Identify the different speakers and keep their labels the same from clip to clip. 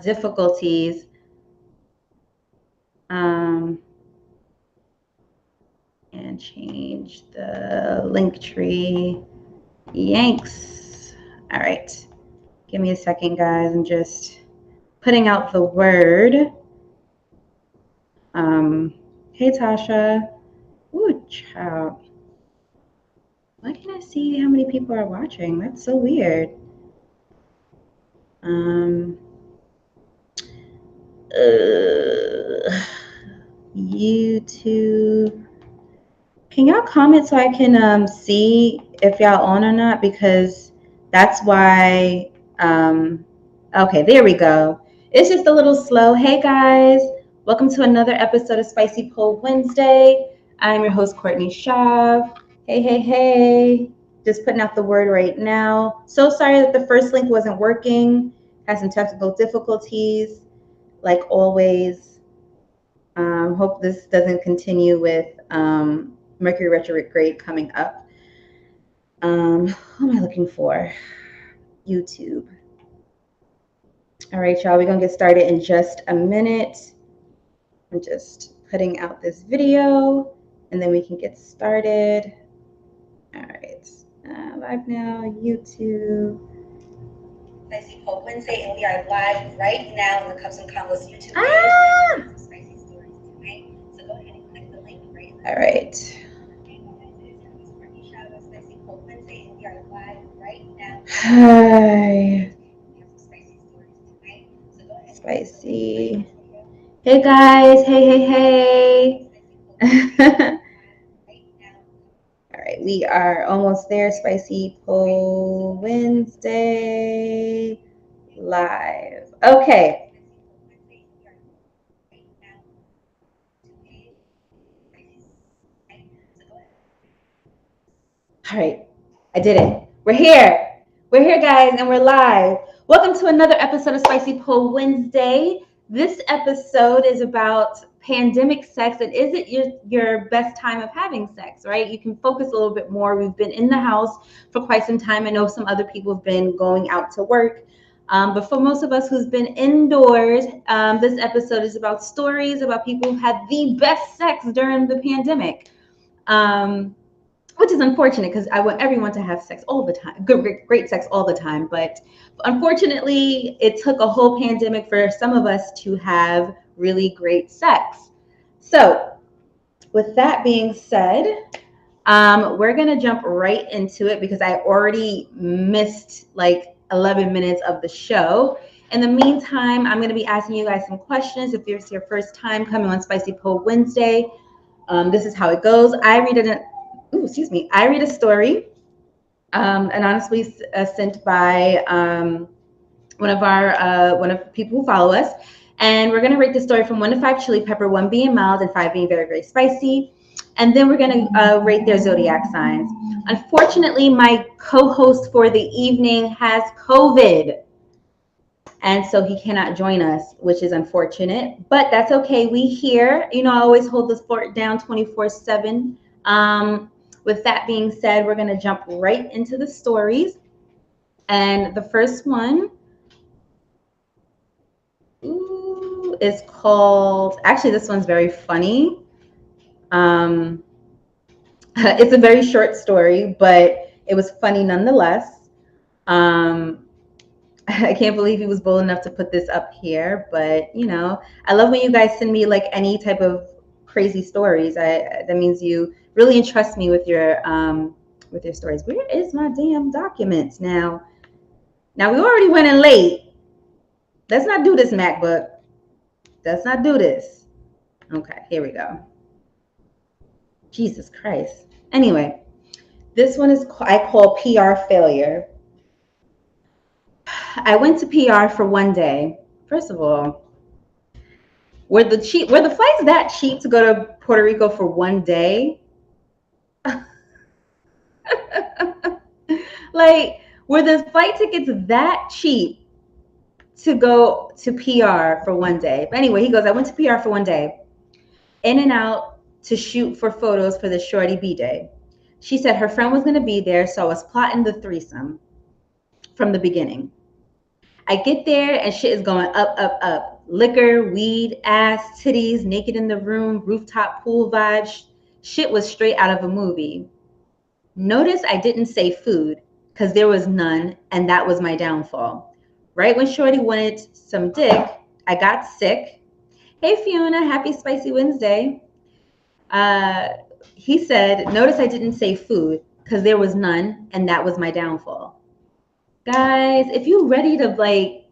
Speaker 1: difficulties. And change the link tree. Yanks. All right. Give me a second, guys. I'm just putting out the word. Hey, Tasha. Ooh, child. Why can't I see how many people are watching? That's so weird. YouTube. Can y'all comment so I can see if y'all on or not? Because that's why. Okay, there we go. It's just a little slow. Hey guys, welcome to another episode of Spicy Poll Wednesday. I'm your host, Courtney Shaw. Hey, hey, hey. Just putting out the word right now. So sorry that the first link wasn't working. Had some technical difficulties, like always. Hope this doesn't continue with Mercury retrograde coming up. Who am I looking for? YouTube. All right, y'all, we're gonna get started in just a minute. I'm just putting out this video and then we can get started. All right, live now, YouTube. Spicy Poll Wednesday, and we are live right now in the Cups and Combos YouTube page. Some spicy stories tonight, so go ahead and click the link right now. All right. Spicy Poll Wednesday, and we are live right now. Hi. Spicy. Hey guys, hey. All right, we are almost there. Spicy Poll Wednesday live. Okay. All right, I did it. We're here. We're here, guys, and we're live. Welcome to another episode of Spicy Poll Wednesday. This episode is about pandemic sex, and is it your best time of having sex, right? You can focus a little bit more. We've been in the house for quite some time. I know some other people have been going out to work. But for most of us who's been indoors, this episode is about stories about people who had the best sex during the pandemic. Which is unfortunate because I want everyone to have sex all the time, great sex all the time. But unfortunately, it took a whole pandemic for some of us to have really great sex. So with that being said, we're going to jump right into it because I already missed like 11 minutes of the show. In the meantime, I'm going to be asking you guys some questions. If it's your first time coming on Spicy Poll Wednesday, this is how it goes. I read a story, anonymously sent by one of the people who follow us, and we're going to rate the story from 1 to 5 chili pepper, 1 being mild and 5 being very, very spicy. And then we're going to rate their zodiac signs. Unfortunately, my co-host for the evening has COVID, and so he cannot join us, which is unfortunate, but that's okay. We here, I always hold the fort down 24/7. With that being said, we're going to jump right into the stories. And the first one is called, actually, this one's very funny. It's a very short story, but it was funny nonetheless. I can't believe he was bold enough to put this up here, but I love when you guys send me like any type of crazy stories. That means you really entrust me with your stories. Where is my damn documents now? Now we already went in late. Let's not do this, MacBook. Let's not do this. Okay, here we go. Jesus Christ. Anyway, this one is I call PR failure. I went to PR for one day. First of all, were the flights that cheap to go to Puerto Rico for one day? Like, were the flight tickets that cheap to go to PR for one day? But anyway, he goes, I went to PR for one day, in and out to shoot for photos for the Shorty B-Day. She said her friend was going to be there, so I was plotting the threesome from the beginning. I get there and shit is going up, up, up. Liquor, weed, ass, titties, naked in the room, rooftop pool vibes. Shit was straight out of a movie. Notice I didn't say food because there was none, and that was my downfall. Right when Shorty wanted some dick, I got sick. Hey Fiona, happy Spicy Wednesday. Uh, he said, notice I didn't say food because there was none, and that was my downfall. Guys, if you're ready to like,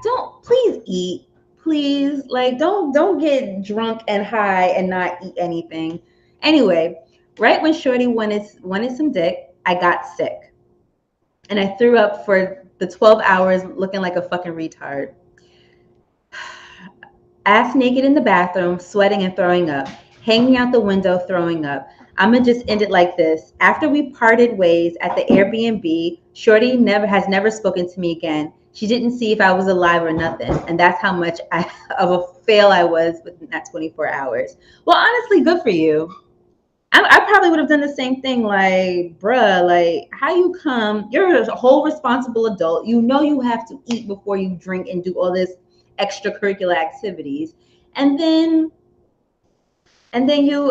Speaker 1: don't please eat, please. Like, don't get drunk and high and not eat anything. Anyway, right when Shorty wanted some dick, I got sick, and I threw up for the 12 hours, looking like a fucking retard. Ass naked in the bathroom, sweating and throwing up, hanging out the window, throwing up. I'ma just end it like this. After we parted ways at the Airbnb, Shorty has never spoken to me again. She didn't see if I was alive or nothing, and that's how much of a fail I was within that 24 hours. Well, honestly, good for you. I probably would have done the same thing. Like, bruh, like, how you come? You're a whole responsible adult. You know you have to eat before you drink and do all this extracurricular activities, and then and then you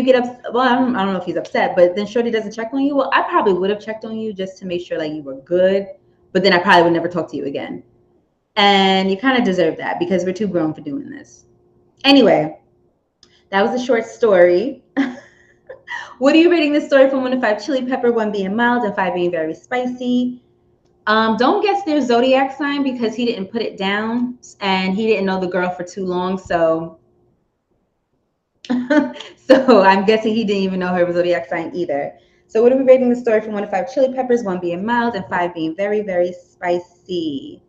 Speaker 1: get upset. Well, I don't know if he's upset, but then Shorty doesn't check on you. Well, I probably would have checked on you just to make sure like you were good, but then I probably would never talk to you again. And you kind of deserve that because we're too grown for doing this. Anyway, that was a short story. What are you rating this story from 1 to 5? Chili pepper, 1 being mild and 5 being very spicy. Don't guess their zodiac sign because he didn't put it down and he didn't know the girl for too long. So, so I'm guessing he didn't even know her zodiac sign either. So what are we rating the story from 1 to 5? Chili peppers, 1 being mild and 5 being very, very spicy.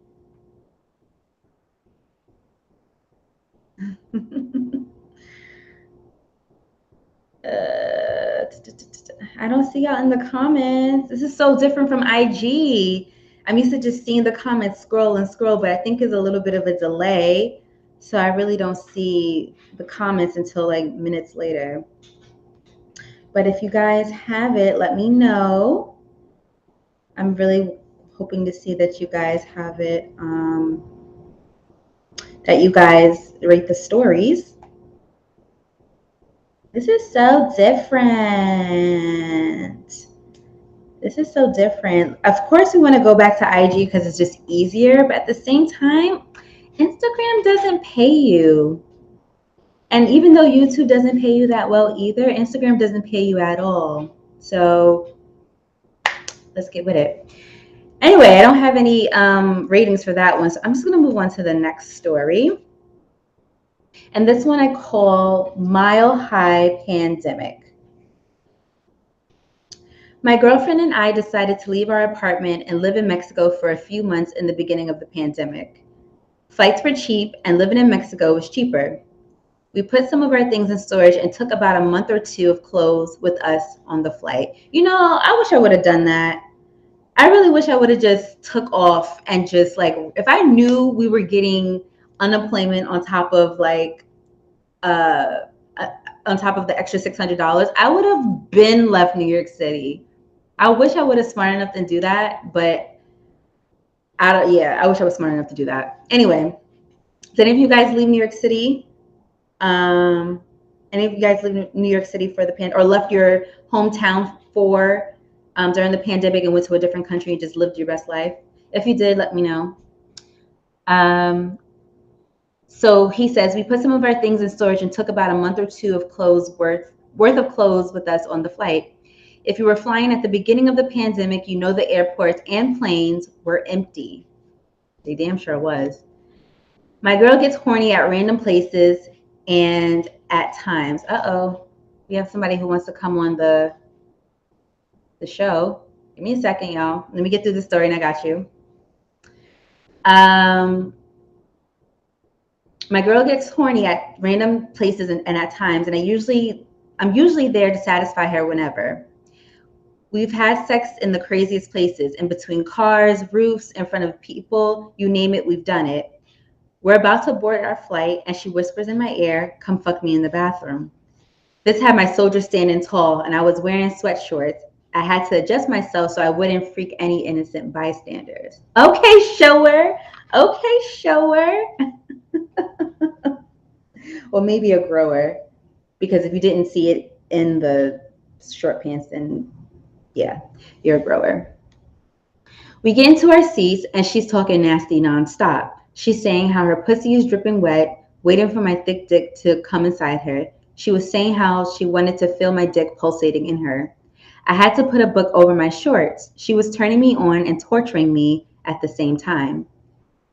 Speaker 1: I don't see y'all in the comments. This is so different from IG. I'm used to just seeing the comments scroll and scroll, but I think there's a little bit of a delay. So I really don't see the comments until like minutes later. But if you guys have it, let me know. I'm really hoping to see that you guys have it, that you guys rate the stories. This is so different. This is so different. Of course, we want to go back to IG because it's just easier, but at the same time, Instagram doesn't pay you. And even though YouTube doesn't pay you that well either, Instagram doesn't pay you at all. So let's get with it. Anyway, I don't have any ratings for that one, so I'm just going to move on to the next story. And this one I call Mile High Pandemic. My girlfriend and I decided to leave our apartment and live in Mexico for a few months in the beginning of the pandemic. Flights were cheap and living in Mexico was cheaper. We put some of our things in storage and took about a month or two of clothes with us on the flight. You know, I wish I would have done that. I really wish I would have just took off and just like, if I knew we were getting unemployment on top of like, on top of the extra $600, I would have been left New York City. I wish I would have smart enough to do that, but I wish I was smart enough to do that. Anyway, did any of you guys leave New York City? Any of you guys live in New York City for the or left your hometown for during the pandemic and went to a different country and just lived your best life? If you did, let me know. So he says, we put some of our things in storage and took about a month or two of clothes worth of clothes with us on the flight. If you were flying at the beginning of the pandemic, you know the airports and planes were empty. They damn sure was. My girl gets horny at random places and at times. Uh-oh. We have somebody who wants to come on the show. Give me a second, y'all. Let me get through the story and I got you. My girl gets horny at random places and at times, and I'm usually there to satisfy her whenever. We've had sex in the craziest places, in between cars, roofs, in front of people, you name it, we've done it. We're about to board our flight, and she whispers in my ear, come fuck me in the bathroom. This had my soldier standing tall, and I was wearing sweat shorts. I had to adjust myself so I wouldn't freak any innocent bystanders. Okay, shower. Okay, shower. Or maybe a grower. Because if you didn't see it in the short pants, then yeah, you're a grower. We get into our seats and she's talking nasty nonstop. She's saying how her pussy is dripping wet, waiting for my thick dick to come inside her. She was saying how she wanted to feel my dick pulsating in her. I had to put a book over my shorts. She was turning me on and torturing me at the same time.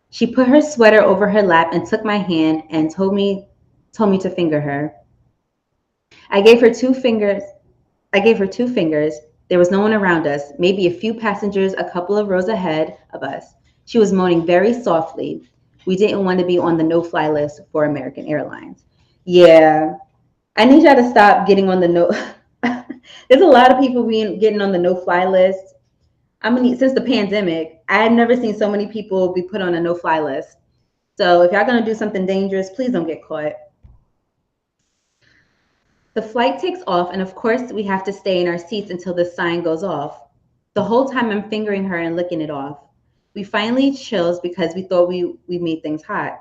Speaker 1: She put her sweater over her lap and took my hand and told me to finger her. I gave her two fingers. I gave her two fingers. There was no one around us, maybe a few passengers a couple of rows ahead of us. She was moaning very softly. We didn't want to be on the no-fly list for American Airlines. Yeah, I need y'all to stop getting on the no. There's a lot of people getting on the no-fly list. I mean, since the pandemic, I've never seen so many people be put on a no-fly list. So if y'all gonna do something dangerous, please don't get caught. The flight takes off, and of course, we have to stay in our seats until the sign goes off. The whole time I'm fingering her and licking it off. We finally chills because we thought we made things hot.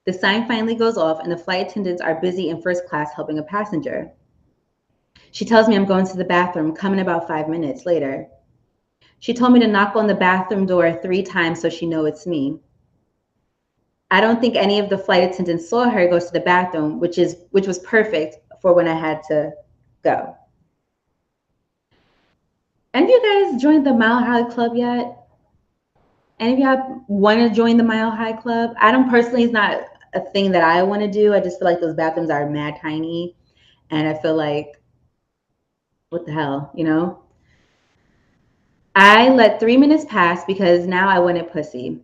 Speaker 1: The sign finally goes off, and the flight attendants are busy in first class helping a passenger. She tells me I'm going to the bathroom, coming about 5 minutes later. She told me to knock on the bathroom door 3 times so she know it's me. I don't think any of the flight attendants saw her go to the bathroom, which was perfect for when I had to go. Any of you guys joined the Mile High Club yet? Any of y'all want to join the Mile High Club? I don't personally, it's not a thing that I want to do. I just feel like those bathrooms are mad tiny. And I feel like, what the hell, you know? I let 3 minutes pass because now I wanted pussy.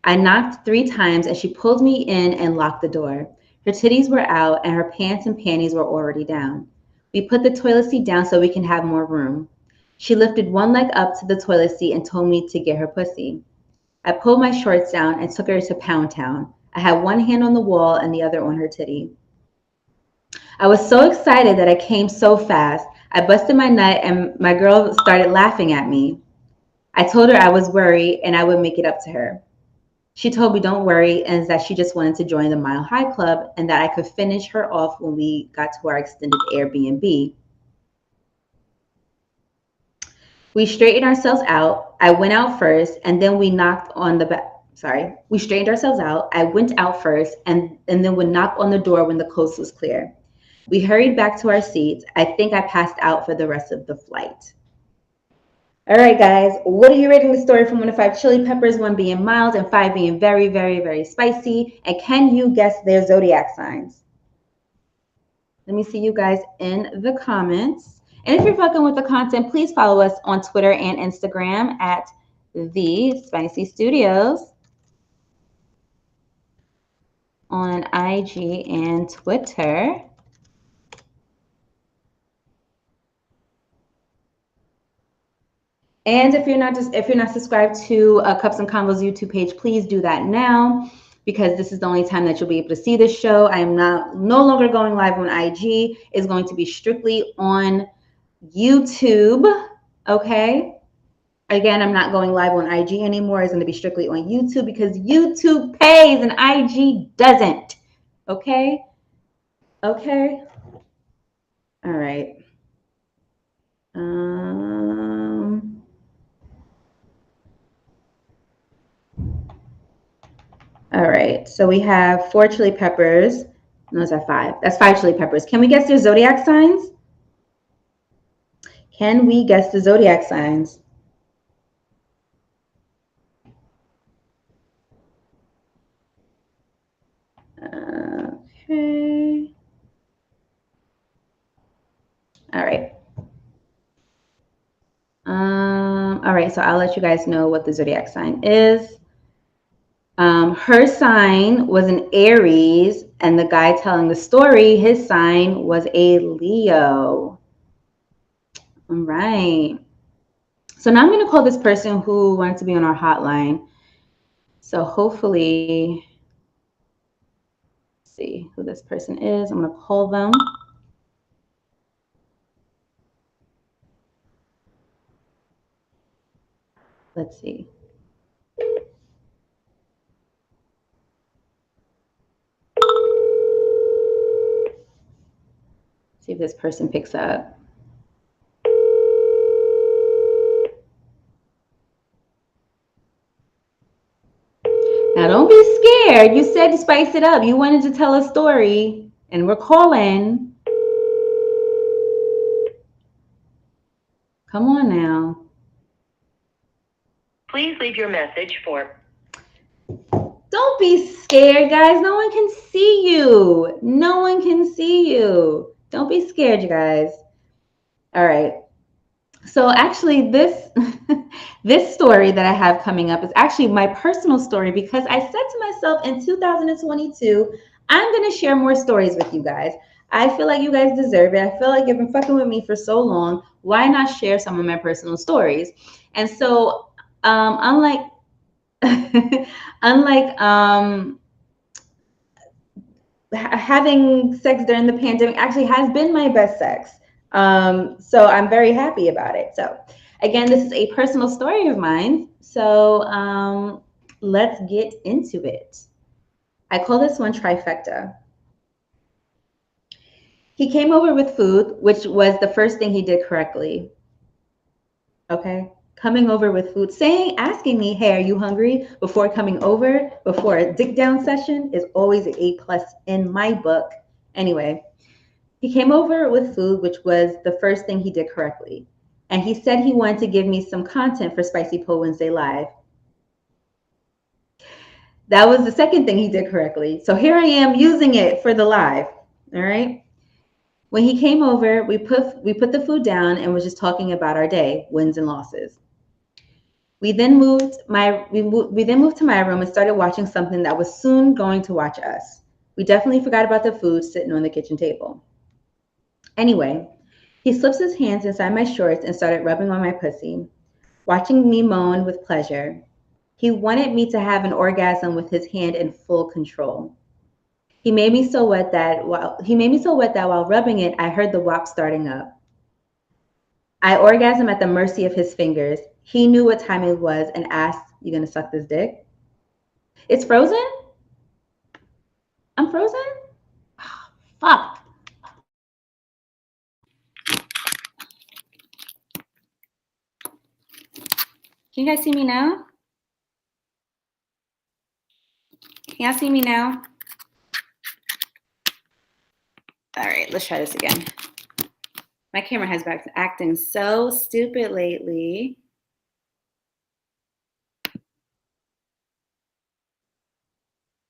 Speaker 1: I knocked 3 times and she pulled me in and locked the door. Her titties were out and her pants and panties were already down. We put the toilet seat down so we can have more room. She lifted one leg up to the toilet seat and told me to get her pussy. I pulled my shorts down and took her to Pound Town. I had one hand on the wall and the other on her titty. I was so excited that I came so fast. I busted my nut and my girl started laughing at me. I told her I was worried and I would make it up to her. She told me don't worry and that she just wanted to join the Mile High Club and that I could finish her off when we got to our extended Airbnb. We straightened ourselves out. I went out first and then we knocked on the back. Sorry, we straightened ourselves out. I went out first and then would knock on the door when the coast was clear. We hurried back to our seats. I think I passed out for the rest of the flight. All right, guys, what are you rating the story from 1 to 5 chili peppers, 1 being mild and 5 being very, very, very spicy? And can you guess their zodiac signs? Let me see you guys in the comments. And if you're fucking with the content, please follow us on Twitter and Instagram at The Spicy Studios on IG and Twitter. And if you're not subscribed to Cups and Convos YouTube page, please do that now because this is the only time that you'll be able to see this show. I am no longer going live on IG. It's going to be strictly on YouTube. Okay. Again, I'm not going live on IG anymore. It's going to be strictly on YouTube because YouTube pays and IG doesn't. Okay. Okay. All right. All right, so we have 4 chili peppers. No, those are 5. That's 5 chili peppers. Can we guess their zodiac signs? Can we guess the zodiac signs? Okay. All right. All right, so I'll let you guys know what the zodiac sign is. Her sign was an Aries, and the guy telling the story, his sign was a Leo. All right. So now I'm going to call this person who wanted to be on our hotline. So hopefully, see who this person is. I'm going to call them. Let's see. See if this person picks up. Now, don't be scared. You said to spice it up. You wanted to tell a story, and we're calling. Come on now.
Speaker 2: Please leave your message for...
Speaker 1: Don't be scared, guys. No one can see you. No one can see you. Don't be scared, you guys. All right. So actually, this this story that I have coming up is actually my personal story, because I said to myself in 2022, I'm going to share more stories with you guys. I feel like you guys deserve it. I feel like you've been fucking with me for so long. Why not share some of my personal stories? And so, unlike unlike having sex during the pandemic actually has been my best sex. So I'm very happy about it. So again, this is a personal story of mine. So let's get into it. I call this one trifecta. He came over with food, which was the first thing he did correctly. Okay. Coming over with food, asking me, hey, are you hungry? Before coming over, before a dick down session is always an A+ in my book. Anyway, he came over with food, which was the first thing he did correctly. And he said he wanted to give me some content for Spicy Po Wednesday Live. That was the second thing he did correctly. So here I am using it for the live. All right. When he came over, we put the food down and was just talking about our day, wins and losses. We then moved to my room and started watching something that was soon going to watch us. We definitely forgot about the food sitting on the kitchen table. Anyway, he slips his hands inside my shorts and started rubbing on my pussy, watching me moan with pleasure. He wanted me to have an orgasm with his hand in full control. He made me so wet that while rubbing it, I heard the WAP starting up. I orgasmed at the mercy of his fingers. He knew what time it was and asked, "You gonna suck this dick?" It's frozen? I'm frozen? Oh, fuck. Can you guys see me now? Can y'all see me now? All right, let's try this again. My camera has been acting so stupid lately.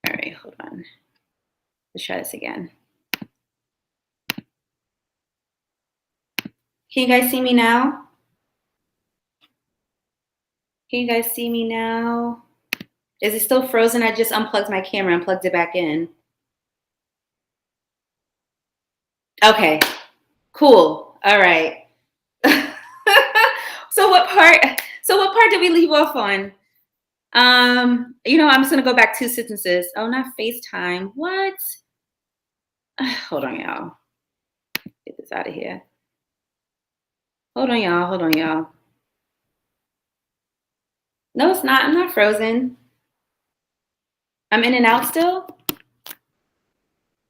Speaker 1: All right, hold on. Let's try this again. Can you guys see me now? Can you guys see me now? Is it still frozen? I just unplugged my camera and plugged it back in. Okay, cool. All right. So what part did we leave off on? I'm just gonna go back 2 sentences. Oh, not FaceTime. What? Hold on, y'all. Get this out of here. Hold on, y'all. No, it's not. I'm not frozen. I'm in and out still.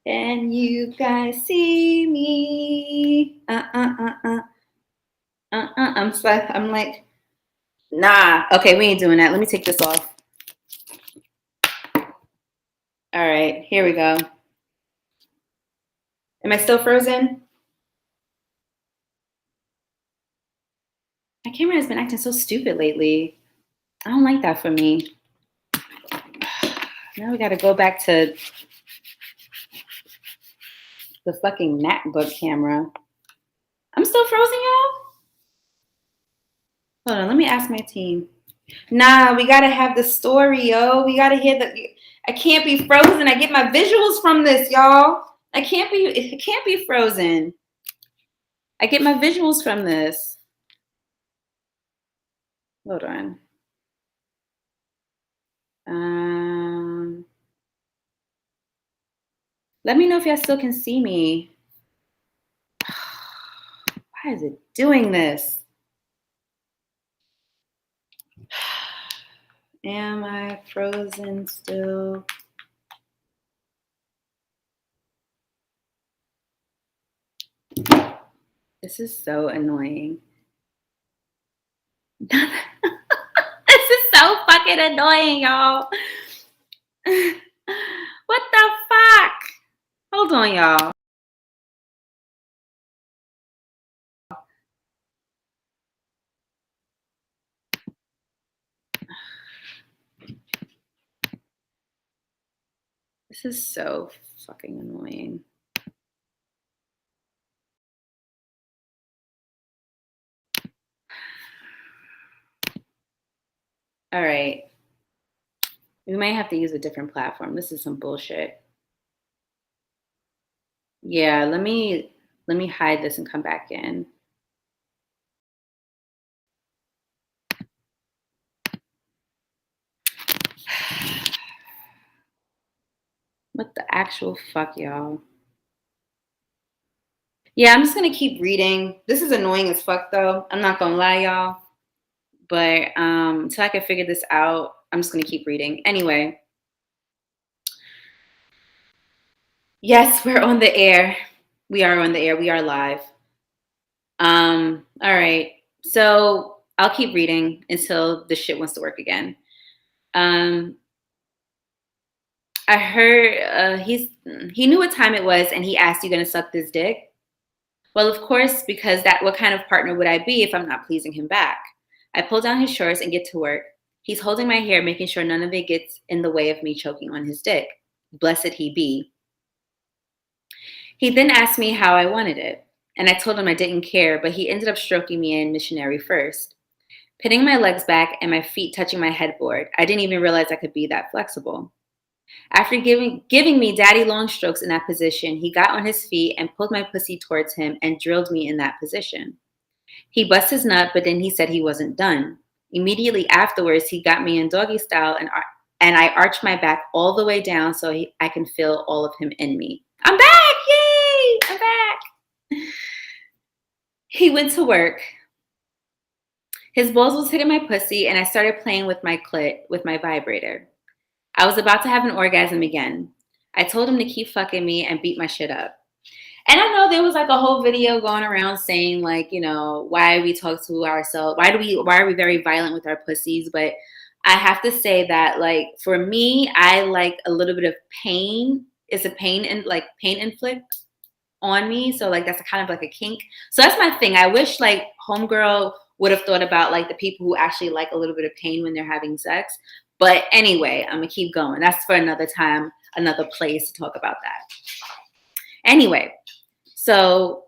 Speaker 1: Can you guys see me? I'm like, nah. Okay, we ain't doing that. Let me take this off. All right, here we go. Am I still frozen? My camera has been acting so stupid lately. I don't like that for me. Now we got to go back to the fucking MacBook camera. I'm still frozen, y'all? Hold on, let me ask my team. Nah, we got to have the story, yo. We got to hear I can't be frozen. I get my visuals from this, y'all. It can't be frozen. I get my visuals from this. Hold on. Let me know if y'all still can see me. Why is it doing this? Am I frozen still? This is so annoying. This is so fucking annoying, y'all. What the fuck? Hold on, y'all. This is so fucking annoying. All right. We might have to use a different platform. This is some bullshit. Yeah, let me hide this and come back in. What the actual fuck, y'all? Yeah, I'm just gonna keep reading. This is annoying as fuck though. I'm not gonna lie, y'all. But until I can figure this out, I'm just gonna keep reading. Anyway. Yes, we're on the air. We are on the air. We are live. All right. So I'll keep reading until the shit wants to work again. I heard he knew what time it was and he asked, "You gonna suck this dick?" Well, of course, because what kind of partner would I be if I'm not pleasing him back? I pull down his shorts and get to work. He's holding my hair, making sure none of it gets in the way of me choking on his dick. Blessed he be. He then asked me how I wanted it, and I told him I didn't care, but he ended up stroking me in missionary first. Pinning my legs back and my feet touching my headboard, I didn't even realize I could be that flexible. After giving me daddy long strokes in that position, he got on his feet and pulled my pussy towards him and drilled me in that position. He bust his nut, but then he said he wasn't done. Immediately afterwards, he got me in doggy style and I arched my back all the way down so I can feel all of him in me. I'm back! Yay! I'm back! He went to work. His balls was hitting my pussy and I started playing with my clit with my vibrator. I was about to have an orgasm again. I told him to keep fucking me and beat my shit up. And I know there was like a whole video going around saying like, you know, why we talk to ourselves, why are we very violent with our pussies? But I have to say that like for me, I like a little bit of pain. It's a pain and like pain inflict on me. So like that's kind of like a kink. So that's my thing. I wish like homegirl would have thought about like the people who actually like a little bit of pain when they're having sex. But anyway, I'm gonna keep going. That's for another time, another place to talk about that. Anyway, so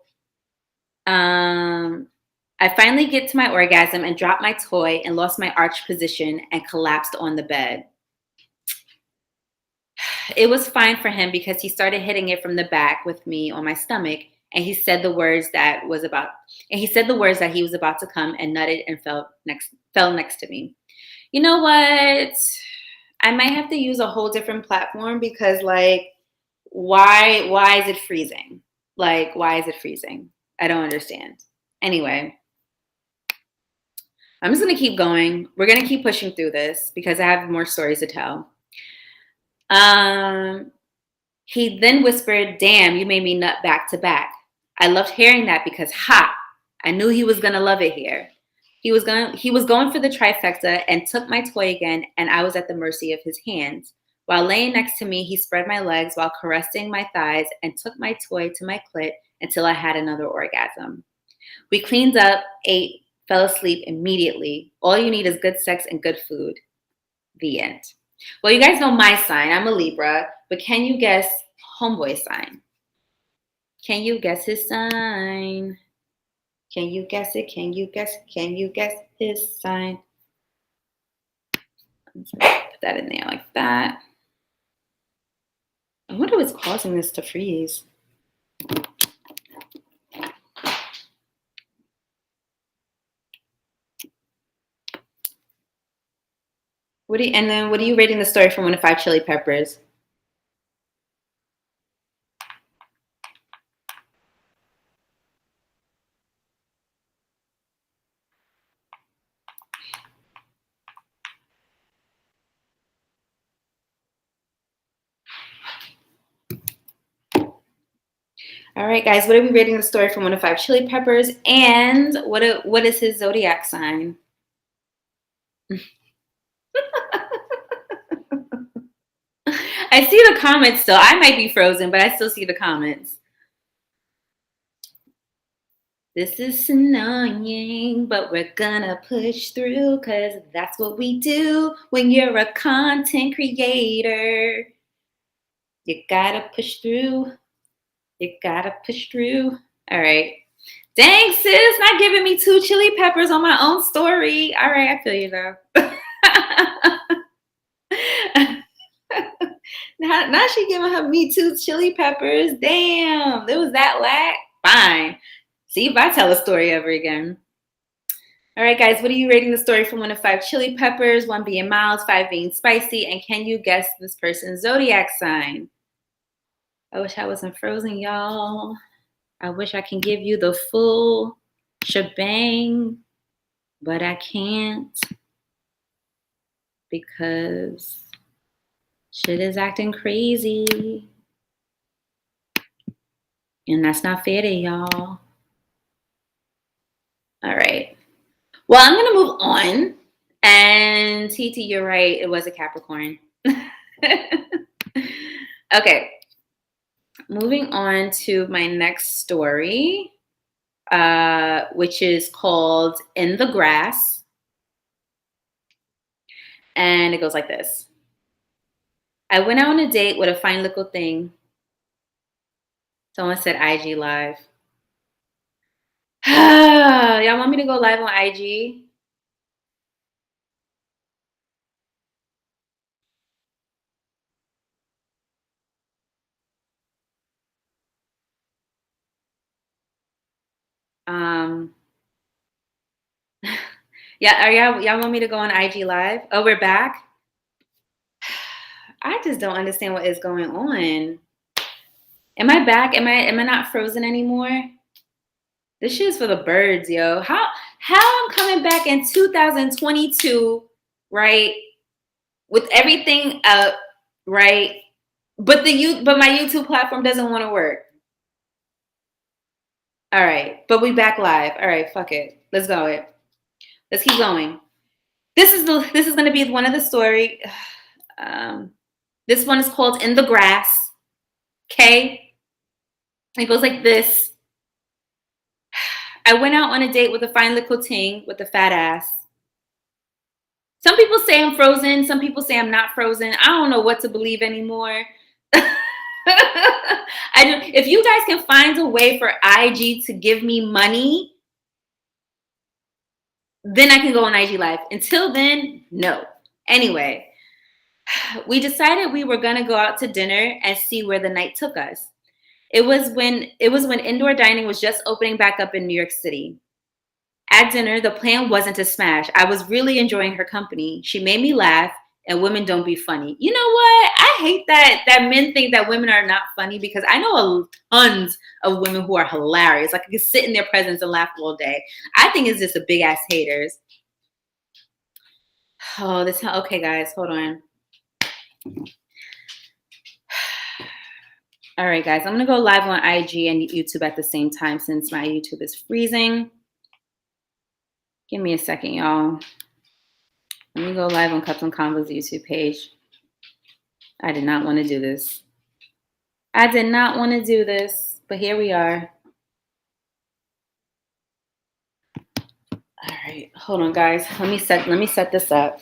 Speaker 1: I finally get to my orgasm and dropped my toy and lost my arched position and collapsed on the bed. It was fine for him because he started hitting it from the back with me on my stomach, and he said the words that he was about to come and nutted and fell next to me. You know what? I might have to use a whole different platform because like why is it freezing? Like why is it freezing? I don't understand. Anyway, I'm just going to keep going. We're going to keep pushing through this because I have more stories to tell. He then whispered, "Damn, you made me nut back to back." I loved hearing that because I knew he was going to love it here. He was going for the trifecta and took my toy again, and I was at the mercy of his hands. While laying next to me, he spread my legs while caressing my thighs and took my toy to my clit until I had another orgasm. We cleaned up, ate, fell asleep immediately. All you need is good sex and good food. The end. Well, you guys know my sign. I'm a Libra, but can you guess homeboy's sign? Can you guess his sign? Can you guess it? Can you guess? Can you guess his sign? Let's put that in there like that. I wonder what's causing this to freeze. What are you rating the story from 1 to 5 chili peppers? All right, guys, what are we rating the story from 1 to 5 Chili Peppers? And what is his zodiac sign? I see the comments still. I might be frozen, but I still see the comments. This is annoying, but we're gonna push through because that's what we do when you're a content creator. You gotta push through. You gotta push through. All right. Dang, sis, not giving me 2 chili peppers on my own story. All right, I feel you though. now she giving me 2 chili peppers. Damn, it was that lack. Fine. See if I tell a story ever again. All right, guys, what are you rating the story from 1 to 5 chili peppers? 1 being mild, 5 being spicy. And can you guess this person's zodiac sign? I wish I wasn't frozen, y'all. I wish I can give you the full shebang, but I can't because shit is acting crazy. And that's not fair to y'all. All right. Well, I'm going to move on. And TT, you're right. It was a Capricorn. Okay. Moving on to my next story, which is called In the Grass. And it goes like this. I went out on a date with a fine little thing. Someone said IG live. Y'all want me to go live on IG? Yeah, y'all want me to go on IG live? Oh, we're back? I just don't understand what is going on. Am I back? Am I not frozen anymore? This shit is for the birds, yo. How I'm coming back in 2022, right? With everything up, right? But my YouTube platform doesn't want to work. All right, but we back live. All right, fuck it. Let's go. Let's keep going. This is going to be one of the story. This one is called In the Grass. Okay? It goes like this. I went out on a date with a fine little ting with a fat ass. Some people say I'm frozen. Some people say I'm not frozen. I don't know what to believe anymore. If you guys can find a way for IG to give me money, then I can go on IG Live. Until then, no. Anyway, we decided we were gonna go out to dinner and see where the night took us. It was when indoor dining was just opening back up in New York City. At dinner, the plan wasn't to smash. I was really enjoying her company. She made me laugh, and women don't be funny. You know what? I hate that men think that women are not funny because I know tons of women who are hilarious. Like I can sit in their presence and laugh all day. I think it's just a big ass haters. Oh, okay, guys, hold on. All right, guys, I'm gonna go live on IG and YouTube at the same time since my YouTube is freezing. Give me a second, y'all. Let me go live on Cups and Convos YouTube page. I did not want to do this. But here we are. All right, hold on, guys. Let me set this up.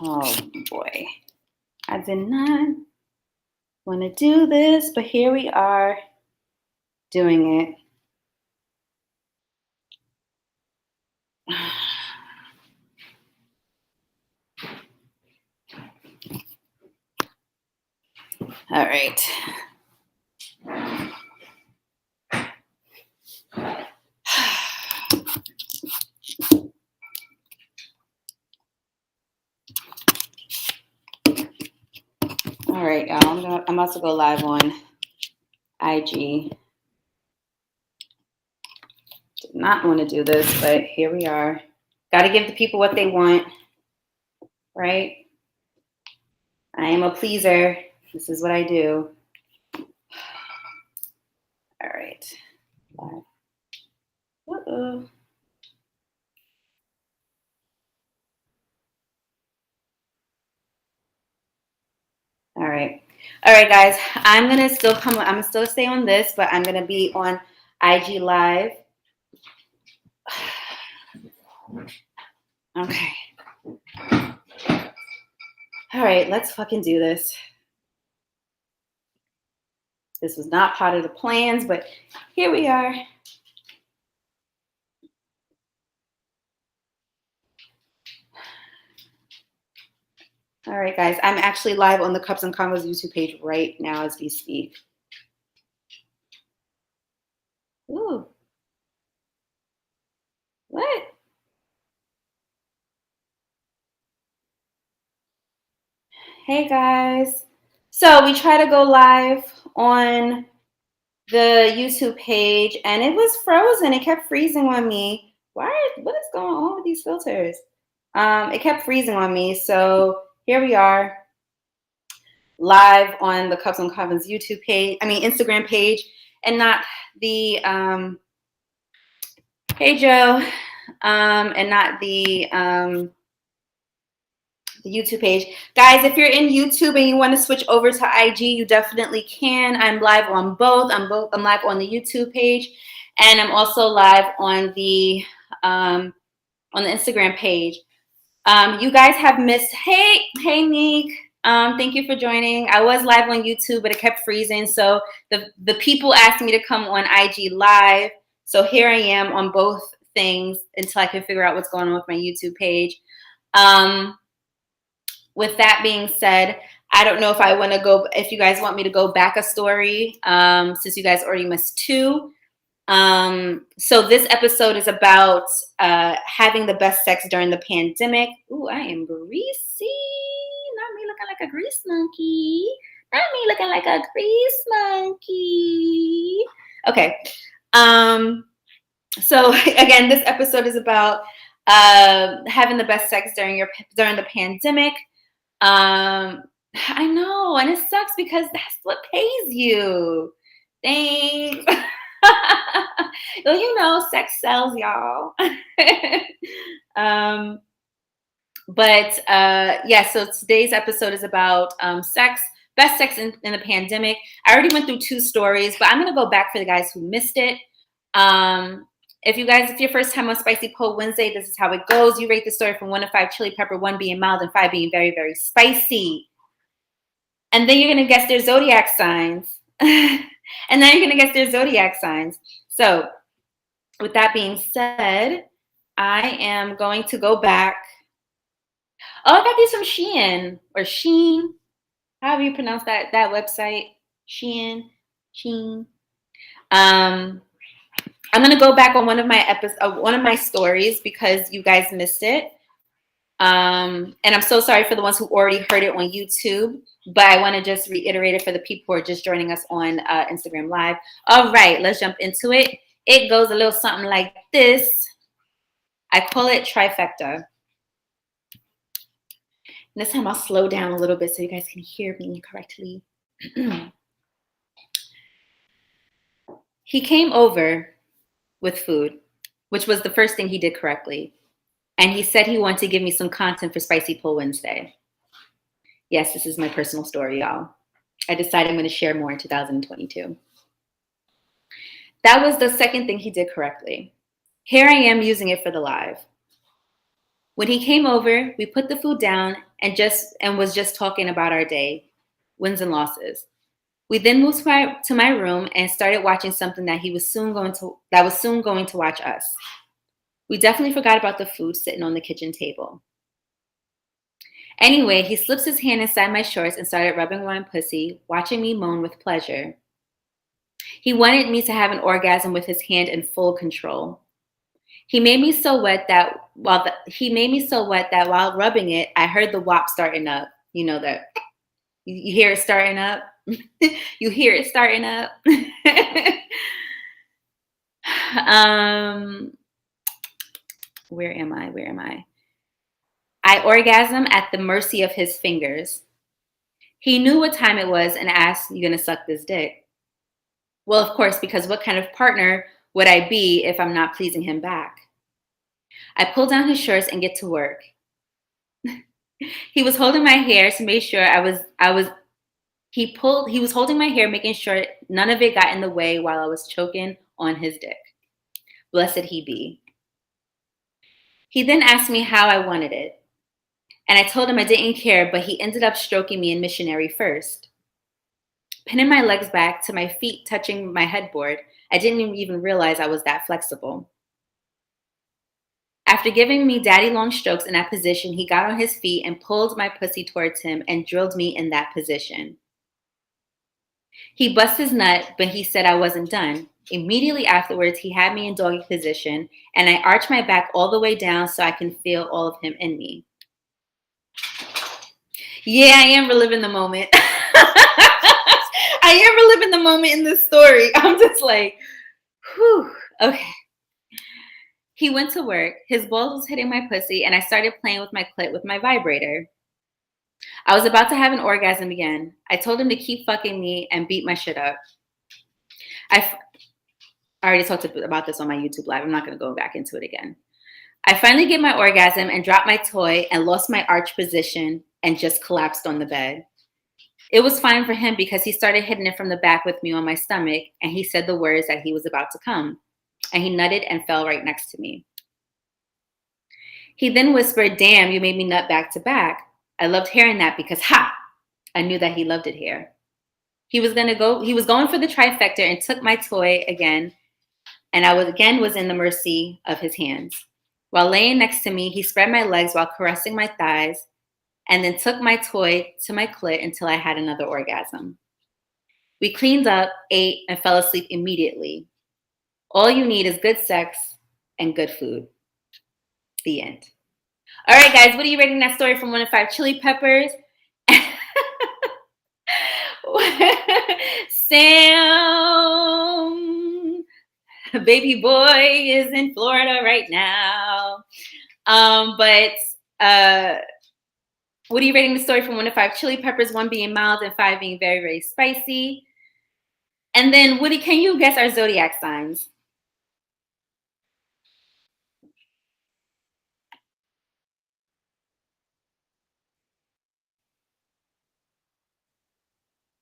Speaker 1: Oh boy, I did not want to do this, but here we are doing it. All right. All right, y'all. I'm about to go live on IG. Did not want to do this, but here we are. Got to give the people what they want, right? I am a pleaser. This is what I do. All right. Uh-oh. All right. All right, guys. I'm going to still stay on this, but I'm going to be on IG Live. Okay. All right, let's fucking do this. This was not part of the plans, but here we are. All right, guys. I'm actually live on the Cups and Convos YouTube page right now as we speak. Ooh. What? Hey, guys. So we try to go live on the YouTube page, and it was frozen. It kept freezing on me. What is going on with these filters? It kept freezing on me. So here we are, live on the Cups and Convos YouTube page. Instagram page, and not the Hey Joe, and not the YouTube page. Guys, if you're in YouTube and you want to switch over to IG, you definitely can. I'm live on both. I'm live on the YouTube page, and I'm also live on the Instagram page. You guys have missed. Hey Neek. Thank you for joining. I was live on YouTube, but it kept freezing. So the people asked me to come on IG Live. So here I am on both things until I can figure out what's going on with my YouTube page. With that being said, I don't know if you guys want me to go back a story, since you guys already missed 2. So this episode is about having the best sex during the pandemic. Ooh, I am greasy. Not me looking like a grease monkey. Not me looking like a grease monkey. Okay. So again, this episode is about having the best sex during the pandemic. I know, and it sucks because that's what pays you. Thanks. Well, sex sells, y'all. So today's episode is about sex, best sex in the pandemic. I already went through 2 stories, but I'm going to go back for the guys who missed it. If your first time on Spicy Poll Wednesday, this is how it goes. You rate the story from 1 to 5 chili pepper, 1 being mild and 5 being very, very spicy. And then you're going to guess their zodiac signs. So with that being said, I am going to go back. Oh, I got these from Shein or Sheen. However you pronounce that website. Shein. I'm going to go back on one of my stories because you guys missed it. And I'm so sorry for the ones who already heard it on YouTube, but I want to just reiterate it for the people who are just joining us on Instagram Live. All right, let's jump into it. It goes a little something like this. I call it trifecta. And this time I'll slow down a little bit so you guys can hear me correctly. He came over with food, which was the first thing he did correctly. And he said he wanted to give me some content for Spicy Poll Wednesday. Yes, this is my personal story, y'all. I decided I'm going to share more in 2022. That was the second thing he did correctly. Here I am using it for the live. When he came over, we put the food down and was just talking about our day, wins and losses. We then moved to my room and started watching something that was soon going to watch us. We definitely forgot about the food sitting on the kitchen table. Anyway, he slips his hand inside my shorts and started rubbing my pussy, watching me moan with pleasure. He wanted me to have an orgasm with his hand in full control. He made me so wet that while rubbing it, I heard the wop starting up. You know that you hear it starting up. You hear it starting up. Where am I? I orgasm at the mercy of his fingers. He knew what time it was and asked, "You gonna suck this dick?" Well, of course, because what kind of partner would I be if I'm not pleasing him back? I pull down his shorts and get to work. He was holding my hair to make sure he was holding my hair, making sure none of it got in the way while I was choking on his dick. Blessed he be. He then asked me how I wanted it. And I told him I didn't care, but he ended up stroking me in missionary first. Pinning my legs back to my feet touching my headboard, I didn't even realize I was that flexible. After giving me daddy long strokes in that position, he got on his feet and pulled my pussy towards him and drilled me in that position. He bust his nut, but he said I wasn't done. Immediately afterwards, he had me in doggy position, and I arched my back all the way down so I can feel all of him in me. Yeah, I am reliving the moment. I am reliving the moment in this story. I'm just like, whew, okay. He went to work. His balls was hitting my pussy, and I started playing with my clit with my vibrator. I was about to have an orgasm again. I told him to keep fucking me and beat my shit up. I already talked about this on my YouTube live. I'm not going to go back into it again. I finally get my orgasm and dropped my toy and lost my arch position and just collapsed on the bed. It was fine for him because he started hitting it from the back with me on my stomach, and he said the words that he was about to come. And he nutted and fell right next to me. He then whispered, "Damn, you made me nut back to back." I loved hearing that because, I knew that he loved it here. He was going for the trifecta and took my toy again, and I was in the mercy of his hands. While laying next to me, he spread my legs while caressing my thighs, and then took my toy to my clit until I had another orgasm. We cleaned up, ate, and fell asleep immediately. All you need is good sex and good food. The end. All right, guys, what are you rating that story from 1 to 5? Chili Peppers. Sam, baby boy, is in Florida right now. But what are you rating the story from 1 to 5? Chili Peppers, 1 being mild and 5 being very, very spicy. And then, Woody, can you guess our zodiac signs?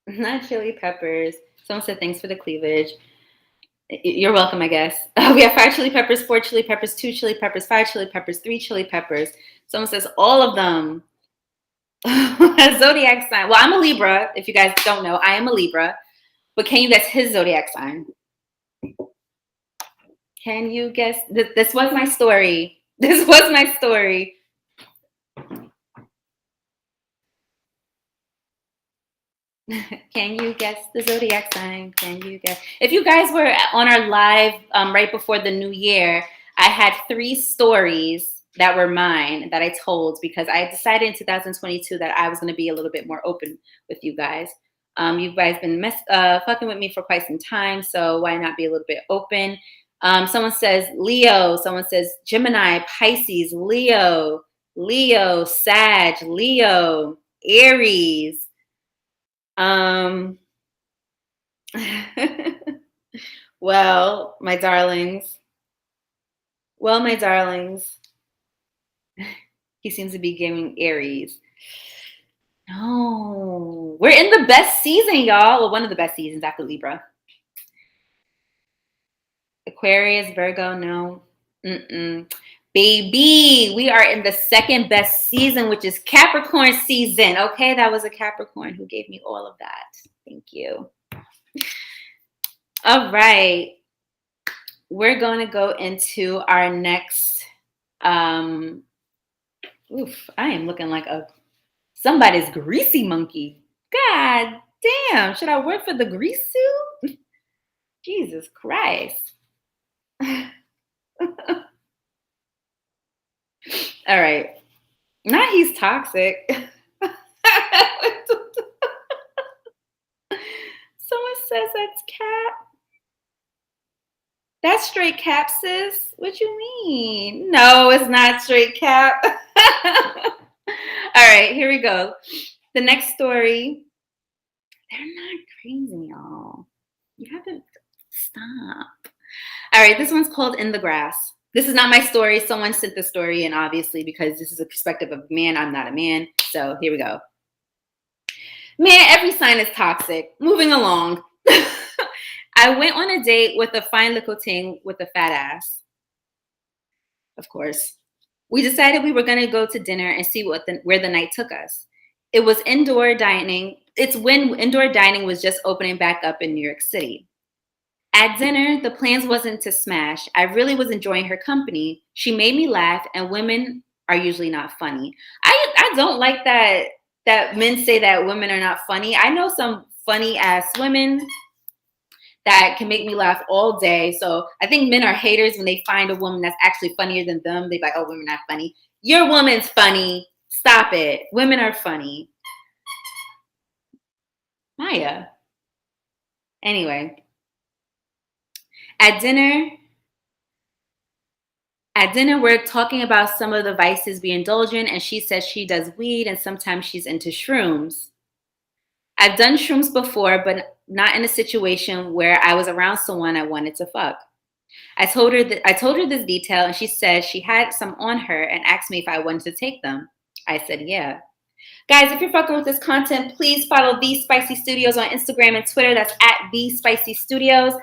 Speaker 1: Not Chili Peppers. Someone said thanks for the cleavage. You're welcome, I guess. We have 5 chili peppers, 4 chili peppers, 2 chili peppers, 5 chili peppers, 3 chili peppers. Someone says all of them. Zodiac sign. Well, I'm a Libra. If you guys don't know, I am a Libra. But can you guess his zodiac sign? Can you guess? This was my story. This was my story. Can you guess the zodiac sign? Can you guess? If you guys were on our live right before the new year, I had 3 stories that were mine that I told because I decided in 2022 that I was going to be a little bit more open with you guys. You guys been fucking with me for quite some time, so why not be a little bit open? Someone says Leo. Someone says Gemini, Pisces, Leo, Sag, Leo, Aries. Well, my darlings. He seems to be giving Aries. No, we're in the best season, y'all. Well, one of the best seasons after Libra. Aquarius, Virgo, no. Baby, we are in the second best season, which is Capricorn season. Okay, that was a Capricorn who gave me all of that. Thank you. All right. We're going to go into our next. I am looking like a Somebody's greasy monkey. God damn. Should I work for the grease suit? Jesus Christ. All right. Not he's toxic. Someone says that's cap. That's straight cap, sis. What you mean? No, it's not straight cap. All right, here we go. The next story. They're not crazy, y'all. You have to stop. All right, this one's called In the Grass. This is not my story. Someone sent the story, and obviously, because this is a perspective of a man, I'm not a man. So here we go. Man, every sign is toxic. Moving along. I went on a date with a fine little ting with a fat ass. Of course. We decided we were going to go to dinner and see where the night took us. It was indoor dining. It's when indoor dining was just opening back up in New York City. At dinner, the plans wasn't to smash. I really was enjoying her company. She made me laugh, and women are usually not funny. I don't like that men say that women are not funny. I know some funny ass women that can make me laugh all day. So I think men are haters when they find a woman that's actually funnier than them. They're like, oh, women are not funny. Your woman's funny. Stop it. Women are funny. Maya. Anyway. At dinner, we're talking about some of the vices we indulge in, and she says she does weed and sometimes she's into shrooms. I've done shrooms before, but not in a situation where I was around someone I wanted to fuck. I told her this detail, and she said she had some on her and asked me if I wanted to take them. I said, yeah. Guys, if you're fucking with this content, please follow The Spicy Studios on Instagram and Twitter. That's at The Spicy Studios.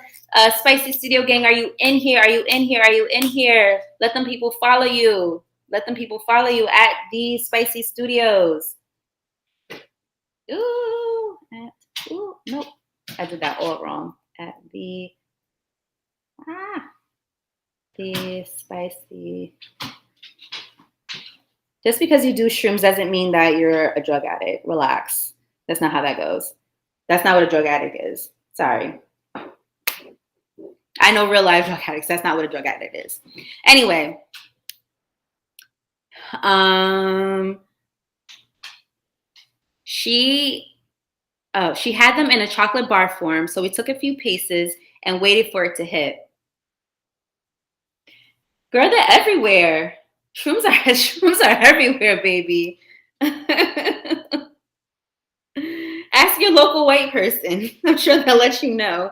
Speaker 1: Spicy Studio Gang, are you in here? Are you in here? Are you in here? Let them people follow you. Let them people follow you at The Spicy Studios. Ooh, nope. I did that all wrong. At The Spicy. Just because you do shrooms doesn't mean that you're a drug addict. Relax. That's not how that goes. That's not what a drug addict is. Sorry. I know real life drug addicts. That's not what a drug addict is. Anyway. She had them in a chocolate bar form, so we took a few paces and waited for it to hit. Girl, they're everywhere. Shrooms are everywhere, baby. Ask your local white person. I'm sure they'll let you know.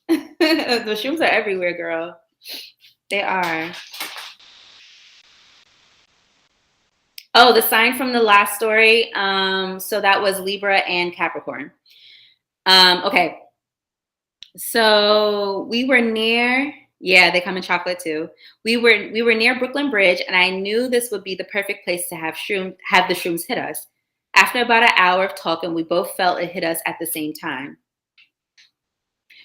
Speaker 1: The shrooms are everywhere, girl. They are. Oh, the sign from the last story. So that was Libra and Capricorn. Okay. So we were near. Yeah, they come in chocolate too. We were near Brooklyn Bridge, and I knew this would be the perfect place to have the shrooms hit us. After about an hour of talking, we both felt it hit us at the same time.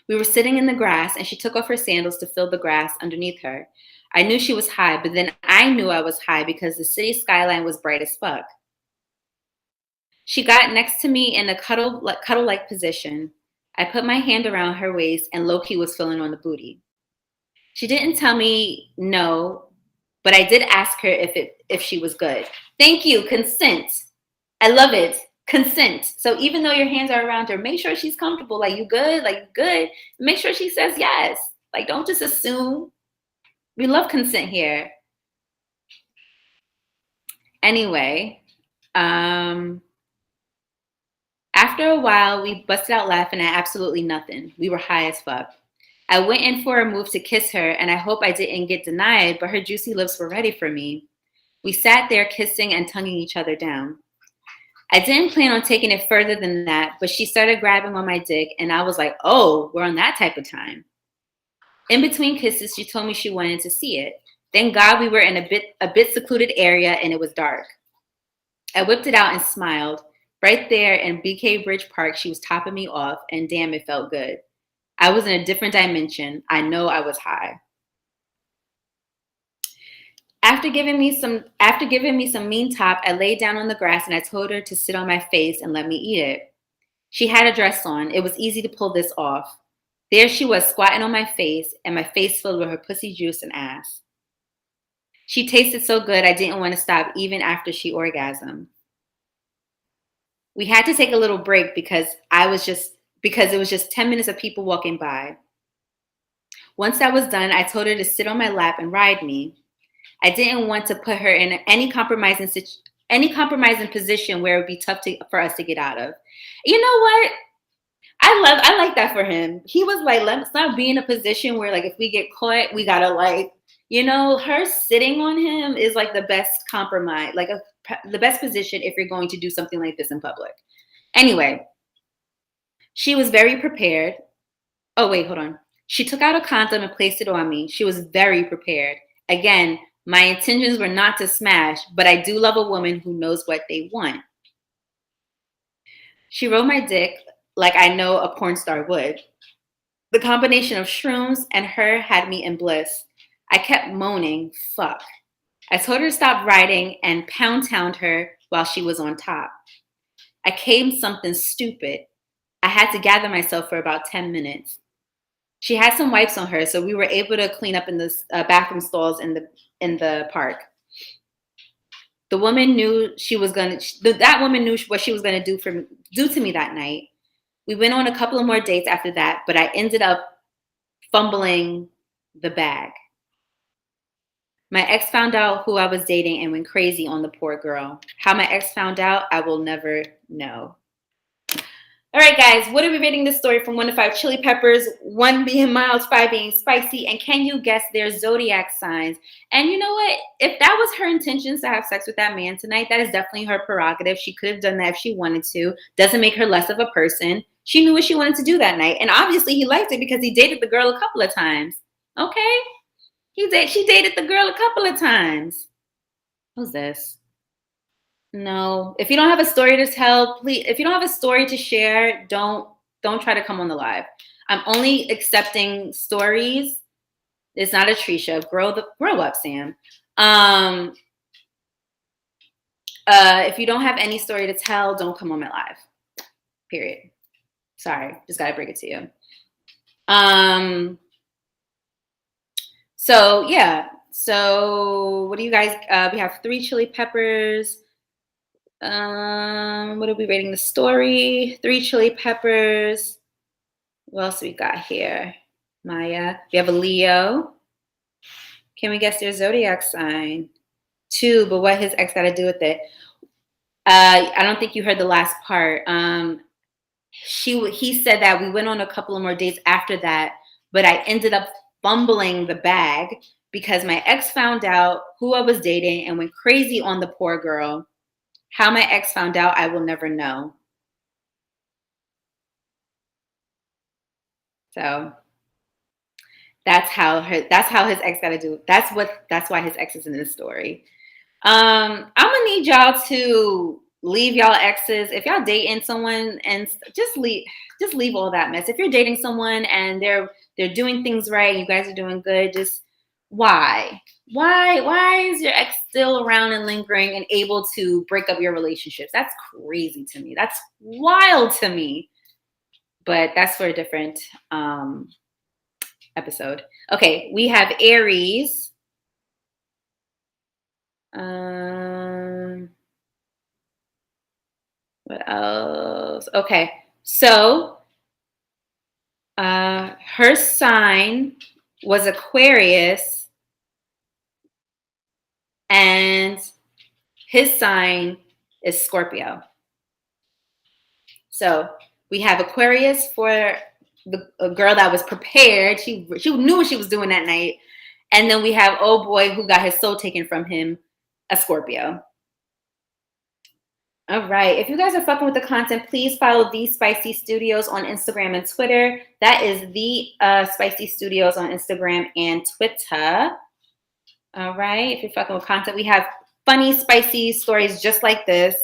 Speaker 1: We were sitting in the grass, and she took off her sandals to feel the grass underneath her. I knew she was high, but then I knew I was high because the city skyline was bright as fuck. She got next to me in a cuddle-like position. I put my hand around her waist, and low-key was feeling on the booty. She didn't tell me no, but I did ask her if she was good. Thank you, consent. I love it. Consent. So even though your hands are around her, make sure she's comfortable. Like, you good? Like, good? Make sure she says yes. Like, don't just assume. We love consent here. Anyway, after a while, we busted out laughing at absolutely nothing. We were high as fuck. I went in for a move to kiss her, and I hope I didn't get denied, but her juicy lips were ready for me. We sat there kissing and tonguing each other down. I didn't plan on taking it further than that, but she started grabbing on my dick, and I was like, oh, we're on that type of time. In between kisses, she told me she wanted to see it. Thank God we were in a bit secluded area, and it was dark. I whipped it out and smiled. Right there in BK Bridge Park, she was topping me off, and damn, it felt good. I was in a different dimension. I know I was high. After giving me some mean top, I laid down on the grass and I told her to sit on my face and let me eat it. She had a dress on. It was easy to pull this off. There she was, squatting on my face, and my face filled with her pussy juice and ass. She tasted so good I didn't want to stop even after she orgasmed. We had to take a little break because it was just 10 minutes of people walking by. Once that was done, I told her to sit on my lap and ride me. I didn't want to put her in any compromising position where it would be tough for us to get out of. You know what? I like that for him. He was like, let's not be in a position where like if we get caught, we gotta like, her sitting on him is like the best compromise, like the best position if you're going to do something like this in public. Anyway, she was very prepared. Oh, wait, hold on. She took out a condom and placed it on me. She was very prepared. Again, my intentions were not to smash, but I do love a woman who knows what they want. She rode my dick like I know a porn star would. The combination of shrooms and her had me in bliss. I kept moaning, fuck. I told her to stop riding and pound-towned her while she was on top. I came something stupid. I had to gather myself for about 10 minutes. She had some wipes on her, so we were able to clean up in the bathroom stalls in the park. The woman knew that woman knew what she was gonna do to me that night. We went on a couple of more dates after that, but I ended up fumbling the bag. My ex found out who I was dating and went crazy on the poor girl. How my ex found out, I will never know. All right, guys, what are we rating this story from 1 to 5? Chili peppers, 1 being mild, 5 being spicy. And can you guess their zodiac signs? And you know what? If that was her intentions to have sex with that man tonight, that is definitely her prerogative. She could have done that if she wanted to. Doesn't make her less of a person. She knew what she wanted to do that night. And obviously he liked it because he dated the girl a couple of times. Okay? She dated the girl a couple of times. Who's this? No. If you don't have a story to tell, please. If you don't have a story to share, don't try to come on the live. I'm only accepting stories. It's not a tree show. Grow up, Sam. If you don't have any story to tell, don't come on my live. Period. Sorry, just gotta break it to you. So yeah. So what do you guys? We have 3 chili peppers. What are we rating the story? 3 chili peppers. What else we got here? Maya. We have a Leo. Can we guess their zodiac sign? 2, but what his ex got to do with it? I don't think you heard the last part. He said that we went on a couple of more dates after that, but I ended up fumbling the bag because my ex found out who I was dating and went crazy on the poor girl. How my ex found out, I will never know. So that's how his ex got to do it. That's why his ex is in this story. I'm gonna need y'all to leave y'all exes. If y'all dating someone and just leave all that mess. If you're dating someone and they're doing things right, you guys are doing good, just why is your ex still around and lingering and able to break up your relationships? That's crazy to me. That's wild to me. But that's for a different episode. Okay, we have Aries. What else? Okay, so her sign was Aquarius, and his sign is Scorpio. So we have Aquarius for a girl that was prepared. She knew what she was doing that night. And then we have old boy who got his soul taken from him, a Scorpio. All right. If you guys are fucking with the content, please follow The Spicy Studios on Instagram and Twitter. That is The Spicy Studios on Instagram and Twitter. All right. If you're fucking with content, we have funny, spicy stories just like this.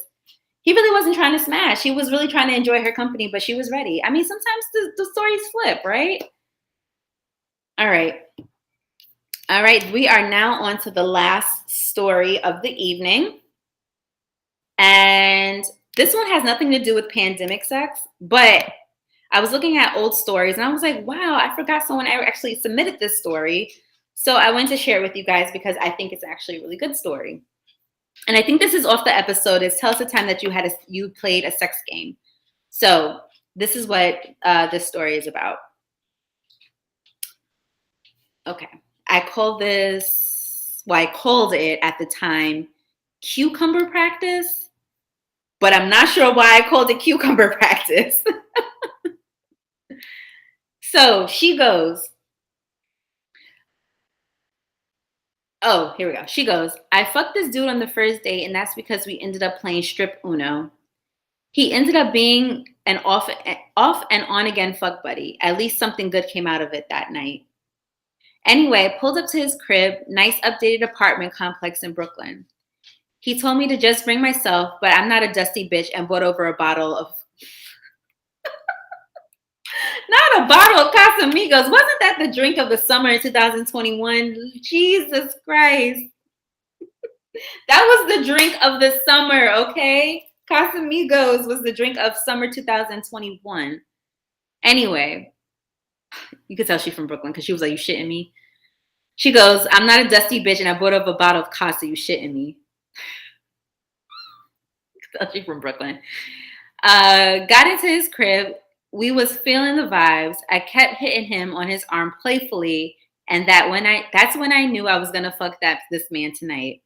Speaker 1: He really wasn't trying to smash. He was really trying to enjoy her company, but she was ready. I mean, sometimes the stories flip, right? All right. All right, we are now on to the last story of the evening. And this one has nothing to do with pandemic sex, but I was looking at old stories and I was like, wow, I forgot someone actually submitted this story. So I wanted to share it with you guys because I think it's actually a really good story. And I think this is off the episode. It's Tell Us the Time That You Played a Sex Game. So this is what this story is about. Okay. I called it at the time cucumber practice, but I'm not sure why I called it cucumber practice. So she goes, oh, here we go. She goes, I fucked this dude on the first date, and that's because we ended up playing strip Uno. He ended up being an off and on again fuck buddy. At least something good came out of it that night. Anyway, I pulled up to his crib, nice updated apartment complex in Brooklyn. He told me to just bring myself, but I'm not a dusty bitch, and brought over a bottle of not a bottle of Casamigos. Wasn't that the drink of the summer in 2021? Jesus Christ. That was the drink of the summer, okay? Casamigos was the drink of summer 2021. Anyway, you could tell she's from Brooklyn because she was like, you shitting me? She goes, I'm not a dusty bitch and I bought up a bottle of Casa, you shitting me? You could tell she's from Brooklyn. Got into his crib. We was feeling the vibes. I kept hitting him on his arm playfully, and that's when I knew I was gonna fuck this man tonight.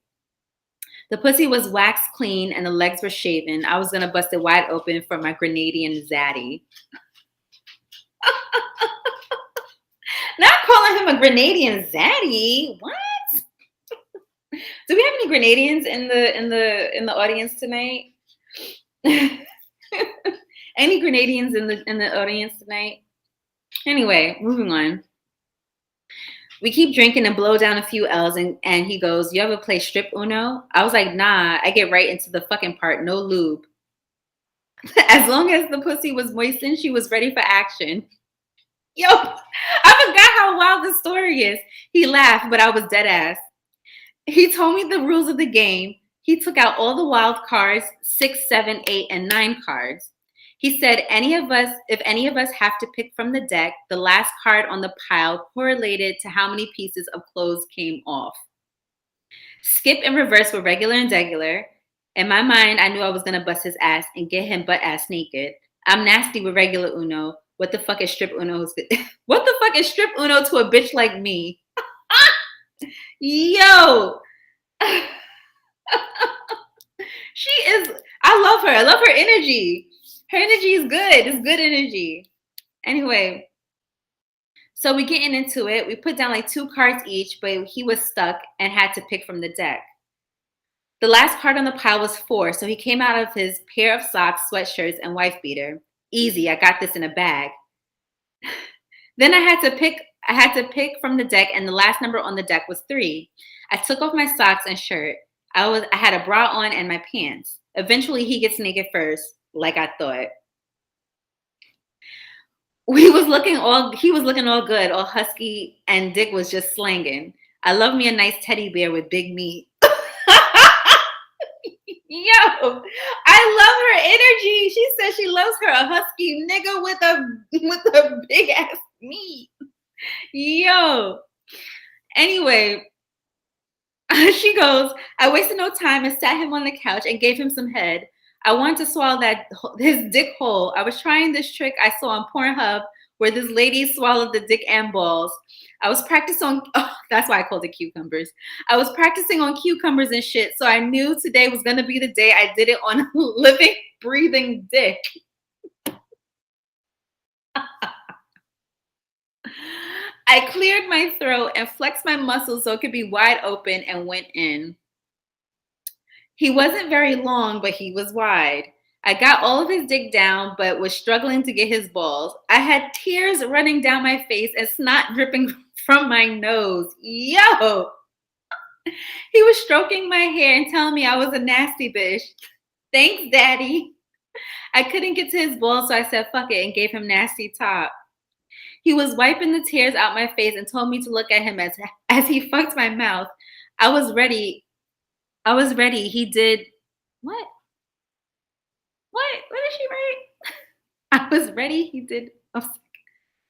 Speaker 1: The pussy was waxed clean and the legs were shaven. I was gonna bust it wide open for my Grenadian zaddy. Not calling him a Grenadian zaddy. What? Do we have any Grenadians in the audience tonight? Any Grenadians in the audience tonight? Anyway, moving on. We keep drinking and blow down a few L's, and he goes, you ever play strip Uno? I was like, nah, I get right into the fucking part, no lube. As long as the pussy was moistened, she was ready for action. Yo, I forgot how wild this story is. He laughed, but I was dead ass. He told me the rules of the game. He took out all the wild cards, 6, 7, 8, and 9 cards. He said, if any of us have to pick from the deck, the last card on the pile correlated to how many pieces of clothes came off. Skip and reverse were regular and degular. In my mind, I knew I was going to bust his ass and get him butt ass naked. I'm nasty with regular Uno. What the fuck is strip Uno? What the fuck is strip Uno to a bitch like me? Yo. She is, I love her. I love her energy. Her energy is good. It's good energy. Anyway, so we getting into it. We put down like 2 cards each, but he was stuck and had to pick from the deck. The last card on the pile was 4, so he came out of his pair of socks, sweatshirts, and wife beater. Easy, I got this in a bag. Then I had to pick from the deck, and the last number on the deck was 3. I took off my socks and shirt. I had a bra on and my pants. Eventually, he gets naked first, like I thought. He was looking all good, all husky, and dick was just slanging. I love me a nice teddy bear with big meat. Yo, I love her energy. She says she loves her a husky nigga with a big ass meat. Yo. Anyway, she goes, I wasted no time and sat him on the couch and gave him some head. I wanted to swallow his dick whole. I was trying this trick I saw on Pornhub where this lady swallowed the dick and balls. I was practicing on, that's why I called it cucumbers. I was practicing on cucumbers and shit, so I knew today was going to be the day I did it on a living, breathing dick. I cleared my throat and flexed my muscles so it could be wide open and went in. He wasn't very long, but he was wide. I got all of his dick down, but was struggling to get his balls. I had tears running down my face and snot dripping from my nose. Yo! He was stroking my hair and telling me I was a nasty bitch. Thanks, Daddy. I couldn't get to his balls, so I said fuck it and gave him nasty top.
Speaker 3: He was wiping the tears out my face and told me to look at him as he fucked my mouth. I was ready. He did what? What did she write? I was ready. He did. Oh,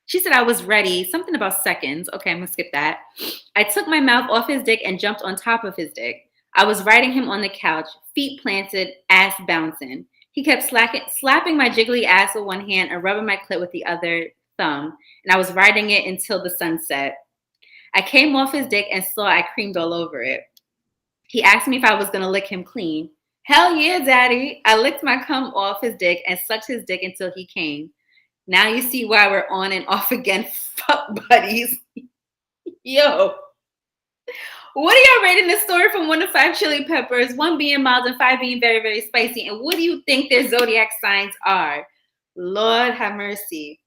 Speaker 3: she said I was ready. Something about seconds. Okay, I'm gonna skip that. I took my mouth off his dick and jumped on top of his dick. I was riding him on the couch, feet planted, ass bouncing. He kept slapping my jiggly ass with one hand and rubbing my clit with the other thumb, and I was riding it until the sun set. I came off his dick and saw I creamed all over it. He asked me if I was gonna lick him clean. Hell yeah, daddy. I licked my cum off his dick and sucked his dick until he came. Now you see why we're on and off again, fuck buddies. Yo. What are y'all rating this story from 1 to 5 chili peppers? 1 being mild and 5 being very, very spicy. And what do you think their zodiac signs are? Lord have mercy.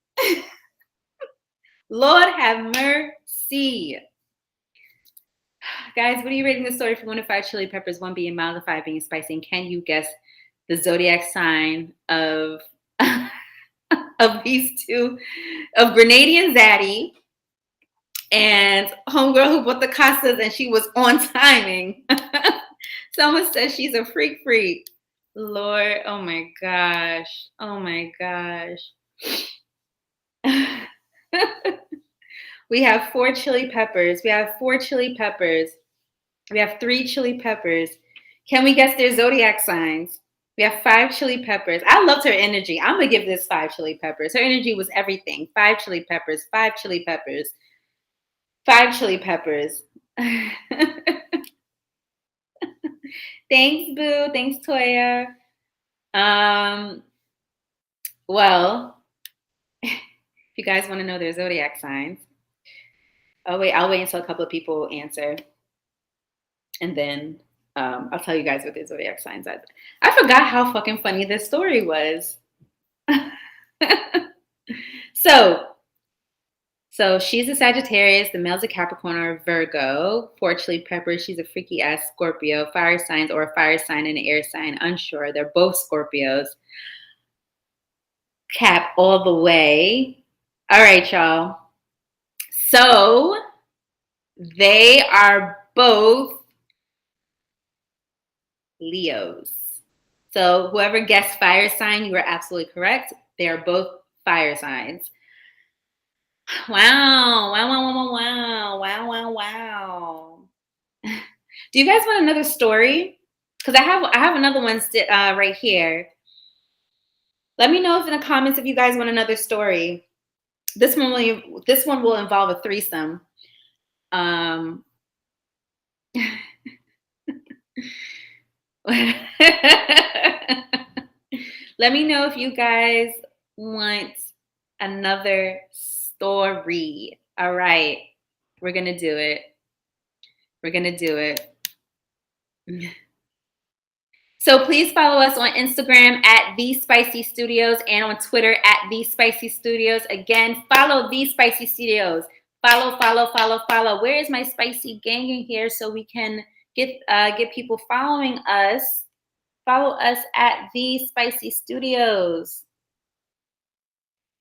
Speaker 3: Lord have mercy. Guys, what are you rating this story from 1 to 5 chili peppers? 1 being mild and 5 being spicy. And can you guess the zodiac sign of of these two, of Grenadian Zaddy and homegirl who bought the Casas and she was on timing? Someone says she's a freak. Lord, oh my gosh. Oh my gosh. We have 4 chili peppers. We have 4 chili peppers. We have 3 chili peppers. Can we guess their zodiac signs? We have 5 chili peppers. I loved her energy. I'm going to give this 5 chili peppers. Her energy was everything. 5 chili peppers, 5 chili peppers, 5 chili peppers. Thanks, Boo. Thanks, Toya. Well, if you guys want to know their zodiac signs, I'll wait until a couple of people answer. And then I'll tell you guys what their zodiac signs are. I forgot how fucking funny this story was. So she's a Sagittarius, the male's a Capricorn or a Virgo. 4 chili peppers, she's a freaky ass Scorpio. Fire signs or a fire sign and an air sign, unsure. They're both Scorpios. Cap all the way. All right, y'all. So they are both Leos. So whoever guessed fire sign, you were absolutely correct. They are both fire signs. Wow. Do you guys want another story? Because I have another one right here. Let me know if in the comments if you guys want another story. This one will involve a threesome. Let me know if you guys want another story. All right. We're going to do it. So please follow us on Instagram at The Spicy Studios and on Twitter at The Spicy Studios. Again, follow The Spicy Studios. Follow. Where is my spicy gang in here so we can get people following us? Follow us at The Spicy Studios.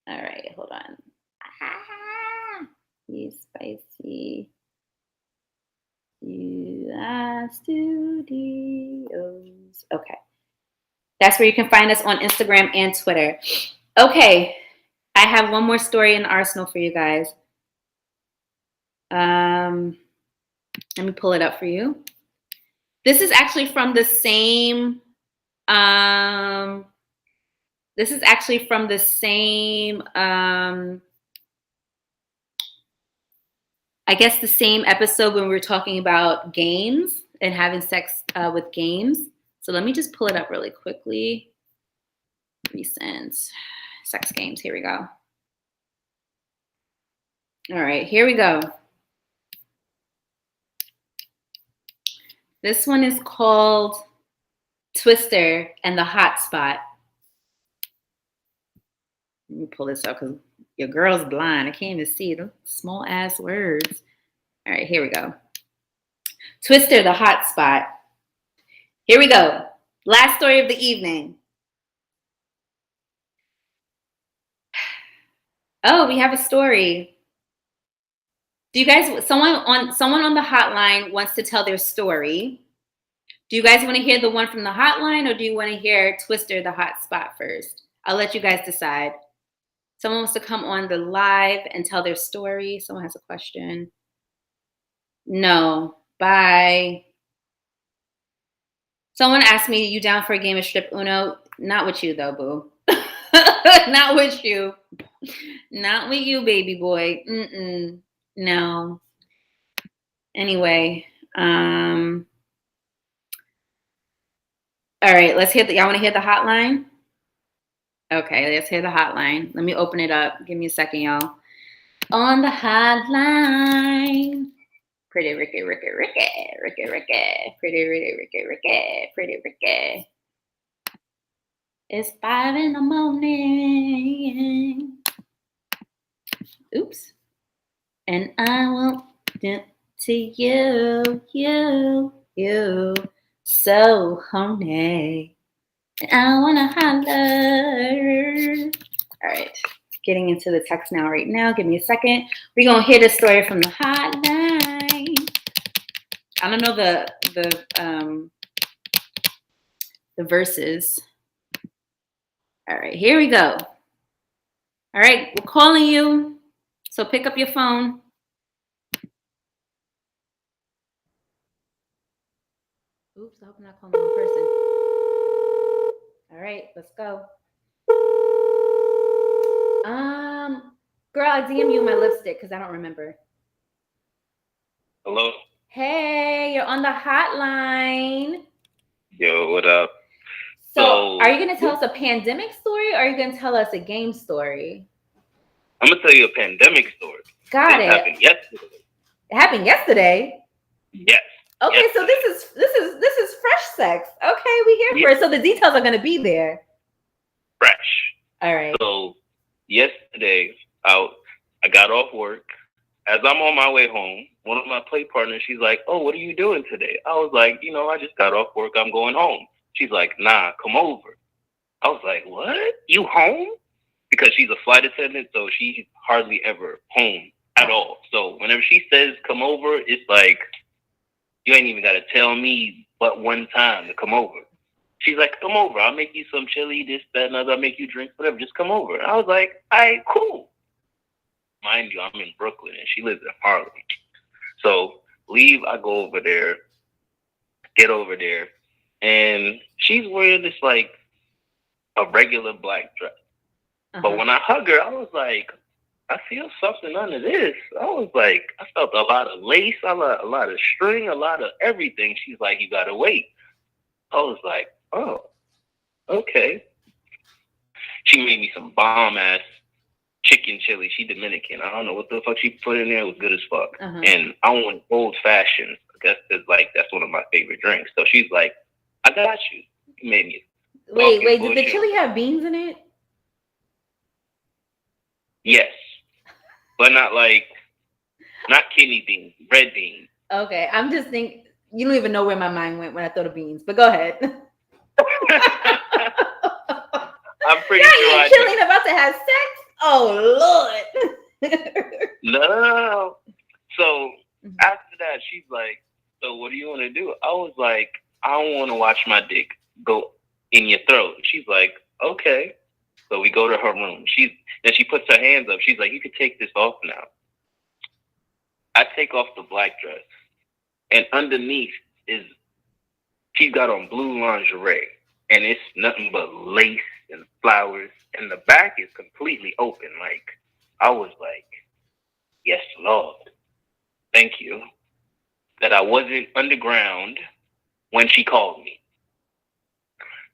Speaker 3: All right, hold on. The Spicy Studios. Okay. That's where you can find us on Instagram and Twitter. Okay. I have one more story in the arsenal for you guys. Let me pull it up for you. This is actually from the same I guess the same episode when we were talking about games and having sex with games. So let me just pull it up really quickly. Recent sex games. Here we go. All right, here we go. This one is called Twister and the Hot Spot. Let me pull this up because your girl's blind. I can't even see the small ass words. All right, here we go. Twister, the Hot Spot. Here we go. Last story of the evening. Oh, we have a story. Do you guys? Someone on the hotline wants to tell their story. Do you guys want to hear the one from the hotline, or do you want to hear Twister the hot spot first? I'll let you guys decide. Someone wants to come on the live and tell their story. Someone has a question. No. Bye. Someone asked me, you down for a game of strip Uno? Not with you though, boo. Not with you. Not with you, baby boy. No. Anyway, all right, let's hear y'all want to hear the hotline? Okay, let's hear the hotline. Let me open it up. Give me a second, y'all. On the hotline. Pretty Ricky. Pretty Ricky. It's 5 a.m. Oops. And I want to you, so horny. I wanna holler. All right, getting into the text now. Right now, give me a second. We're gonna hear the story from the hotline. I don't know the verses. All right, here we go. All right, we're calling you, so pick up your phone. Oops, I hope I'm not calling the wrong person. All right, let's go. Girl, I DM you my lipstick because I don't remember.
Speaker 4: Hello?
Speaker 3: Hey, you're on the hotline.
Speaker 4: Yo, what up?
Speaker 3: So are you going to tell us a pandemic story or are you going to tell us a game story?
Speaker 4: I'm going to tell you a pandemic story.
Speaker 3: Got
Speaker 4: it.
Speaker 3: It happened yesterday. It happened yesterday?
Speaker 4: Yes.
Speaker 3: Okay,
Speaker 4: yesterday.
Speaker 3: So this is fresh sex. Okay, we here for it. So the details are going to be there.
Speaker 4: Fresh.
Speaker 3: All right.
Speaker 4: So yesterday, I got off work. As I'm on my way home, one of my play partners, she's like, oh, what are you doing today? I was like, I just got off work. I'm going home. She's like, nah, come over. I was like, what? You home? Because she's a flight attendant, so she's hardly ever home at all. So whenever she says come over, it's like, you ain't even got to tell me but one time to come over. She's like, come over. I'll make you some chili, this, that, and other. I'll make you drink, whatever. Just come over. I was like, all right, cool. Mind you, I'm in Brooklyn, and she lives in Harlem. So I go over there, get over there, and she's wearing this, like, a regular black dress. Uh-huh. But when I hug her, I was like, I feel something under this. I was like, I felt a lot of lace, a lot of string, a lot of everything. She's like, you gotta wait. I was like, oh, okay. She made me some bomb-ass chicken chili. She Dominican. I don't know what the fuck she put in there. It was good as fuck. Uh-huh. And I want old-fashioned. I guess that's one of my favorite drinks. So she's like, I got you. You made me.
Speaker 3: Wait, did the chili have beans in it?
Speaker 4: Yes. But not kidney beans, red beans.
Speaker 3: Okay, I'm just thinking, you don't even know where my mind went when I thought of beans, but go ahead.
Speaker 4: I'm pretty sure
Speaker 3: I chilling about to have sex? Oh, Lord.
Speaker 4: No. So after that, she's like, so what do you want to do? I was like, I want to watch my dick go in your throat. She's like, okay. So we go to her room. Then she puts her hands up. She's like, you could take this off now. I take off the black dress. And underneath she's got on blue lingerie. And it's nothing but lace and flowers. And the back is completely open. Like, I was like, yes, Lord. Thank you. That I wasn't underground when she called me.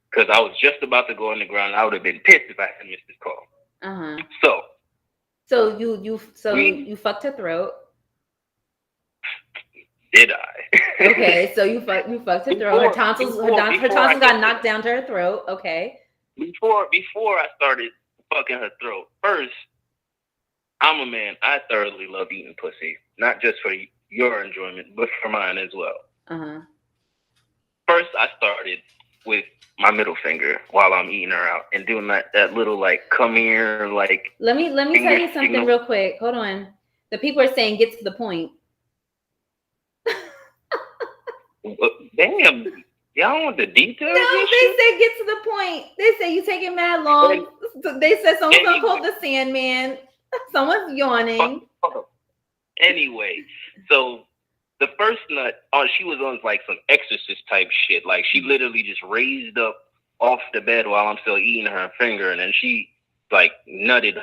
Speaker 4: Because I was just about to go underground. I would have been pissed if I had missed this call. Uh-huh.
Speaker 3: So you fucked her throat.
Speaker 4: Did I?
Speaker 3: Okay, so you fucked her throat. Her tonsils got knocked down to her throat. Okay.
Speaker 4: Before I started fucking her throat, first, I'm a man. I thoroughly love eating pussy, not just for your enjoyment, but for mine as well. Uh-huh. First, I started with my middle finger while I'm eating her out and doing that little like come here like
Speaker 3: Let me
Speaker 4: finger
Speaker 3: tell you something
Speaker 4: signal.
Speaker 3: real quick. Hold on. The people are saying get to the point.
Speaker 4: Damn, y'all want the details
Speaker 3: No,
Speaker 4: and
Speaker 3: they
Speaker 4: shit?
Speaker 3: said get to the point. They say you taking mad long. They said someone's gonna call the Sandman. Someone's yawning.
Speaker 4: Anyway, so the first nut, she was on like some exorcist type shit. Like she literally just raised up off the bed while I'm still eating her finger, and then she like nutted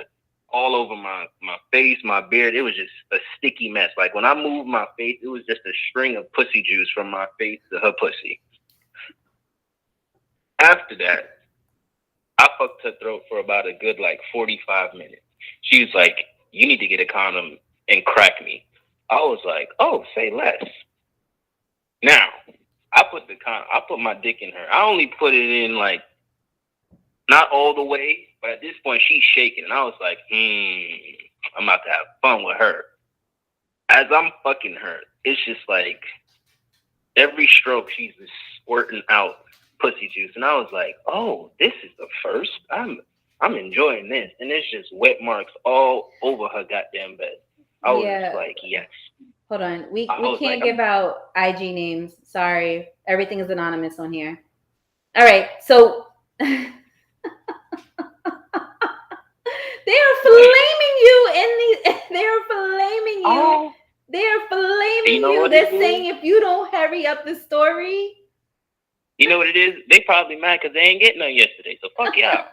Speaker 4: all over my face, my beard. It was just a sticky mess. Like when I moved my face, it was just a string of pussy juice from my face to her pussy. After that, I fucked her throat for about a good like 45 minutes. She was like, "You need to get a condom and crack me." I was like, "Oh, say less." Now, I put my dick in her. I only put it in like not all the way, but at this point she's shaking, and I was like, I'm about to have fun with her. As I'm fucking her, it's just like every stroke she's just squirting out pussy juice, and I was like, oh, this is the first. I'm enjoying this, and it's just wet marks all over her goddamn bed. I was just like, yes.
Speaker 3: Hold on. We can't give out IG names. Sorry. Everything is anonymous on here. All right. So they are flaming you they are flaming you.
Speaker 4: Oh,
Speaker 3: they are flaming
Speaker 4: you.
Speaker 3: They're saying if you don't hurry up the story.
Speaker 4: You know what it is? They probably mad because they ain't getting none yesterday. So fuck y'all.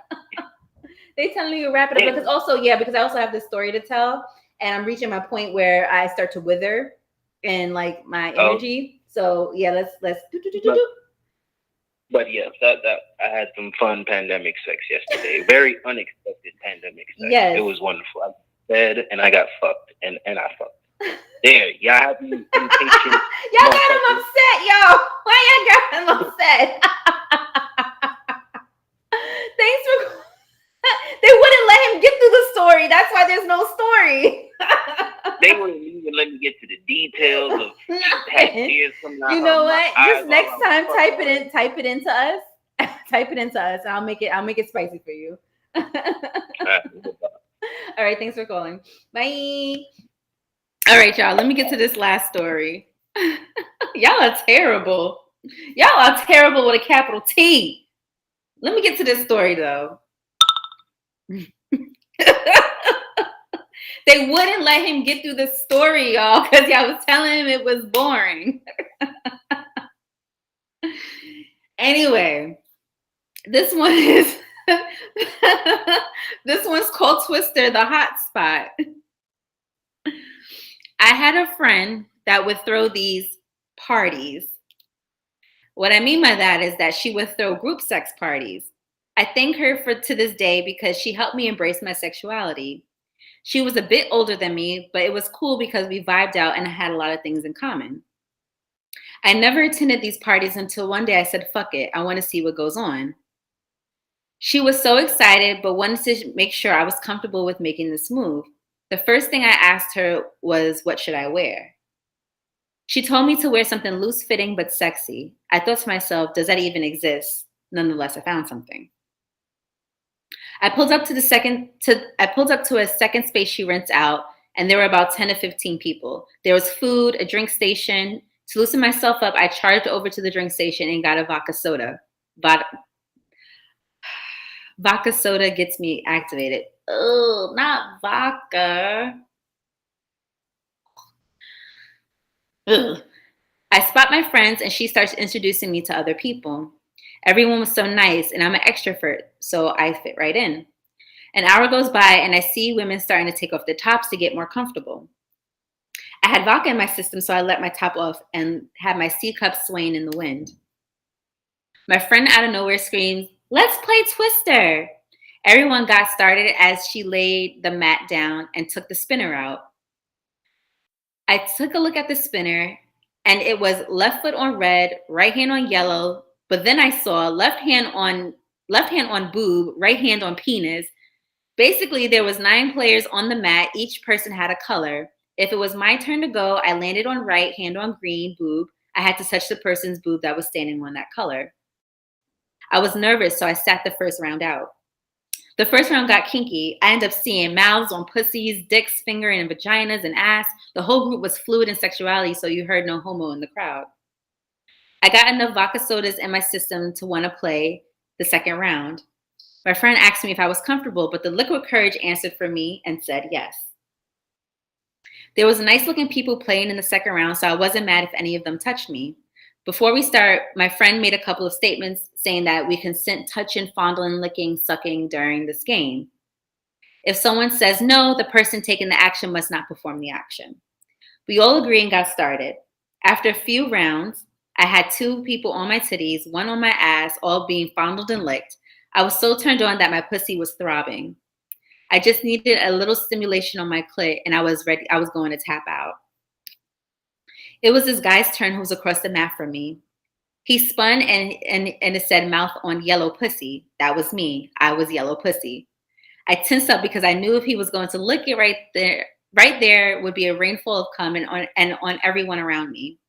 Speaker 3: They telling you to wrap it up because I also have this story to tell, and I'm reaching my point where I start to wither and like my energy. So yeah, let's
Speaker 4: But yes, that I had some fun pandemic sex yesterday. Very unexpected pandemic sex.
Speaker 3: Yes.
Speaker 4: It was wonderful. I bed and I got fucked and I fucked. There, y'all have me impatient.
Speaker 3: Y'all got him upset, y'all. Why y'all got him upset? Thanks for. They wouldn't let him get through the story. That's why there's no story.
Speaker 4: They wouldn't even let me get to the details of tears coming out.
Speaker 3: You know what? Just next time, type it into us. Type it into us. I'll make it spicy for you. All right. Thanks for calling. Bye. All right, y'all. Let me get to this last story. Y'all are terrible. Y'all are terrible with a capital T. Let me get to this story though. They wouldn't let him get through the story, y'all, because y'all was telling him it was boring. Anyway, this one's called Twister, the hot spot. I had a friend that would throw these parties. What I mean by that is that she would throw group sex parties. I thank her to this day because she helped me embrace my sexuality. She was a bit older than me, but it was cool because we vibed out and had a lot of things in common. I never attended these parties until one day I said, fuck it, I want to see what goes on. She was so excited, but wanted to make sure I was comfortable with making this move. The first thing I asked her was, what should I wear? She told me to wear something loose-fitting but sexy. I thought to myself, does that even exist? Nonetheless, I found something. I pulled up to a second space she rents out, and there were about 10 to 15 people. There was food, a drink station. To loosen myself up, I charged over to the drink station and got a vodka soda. Vodka soda gets me activated. Oh, not vodka. Ugh. I spot my friends and she starts introducing me to other people. Everyone was so nice and I'm an extrovert, so I fit right in. An hour goes by and I see women starting to take off their tops to get more comfortable. I had vodka in my system, so I let my top off and had my C cup swaying in the wind. My friend out of nowhere screams, "Let's play Twister." Everyone got started as she laid the mat down and took the spinner out. I took a look at the spinner and it was left foot on red, right hand on yellow, but then I saw left hand on boob, right hand on penis. Basically, there was 9 players on the mat. Each person had a color. If it was my turn to go, I landed on right, hand on green, boob. I had to touch the person's boob that was standing on that color. I was nervous, so I sat the first round out. The first round got kinky. I ended up seeing mouths on pussies, dicks, fingering, and vaginas and ass. The whole group was fluid in sexuality, so you heard no homo in the crowd. I got enough vodka sodas in my system to want to play the second round. My friend asked me if I was comfortable, but the liquid courage answered for me and said yes. There was nice looking people playing in the second round, so I wasn't mad if any of them touched me. Before we start, my friend made a couple of statements saying that we consent touching, fondling, licking, sucking during this game. If someone says no, the person taking the action must not perform the action. We all agree and got started. After a few rounds, I had 2 people on my titties, 1 on my ass, all being fondled and licked. I was so turned on that my pussy was throbbing. I just needed a little stimulation on my clit and I was ready. I was going to tap out. It was this guy's turn who was across the mat from me. He spun and it said mouth on yellow pussy. That was me. I was yellow pussy. I tensed up because I knew if he was going to lick it right there would be a rainfall of cum and on everyone around me.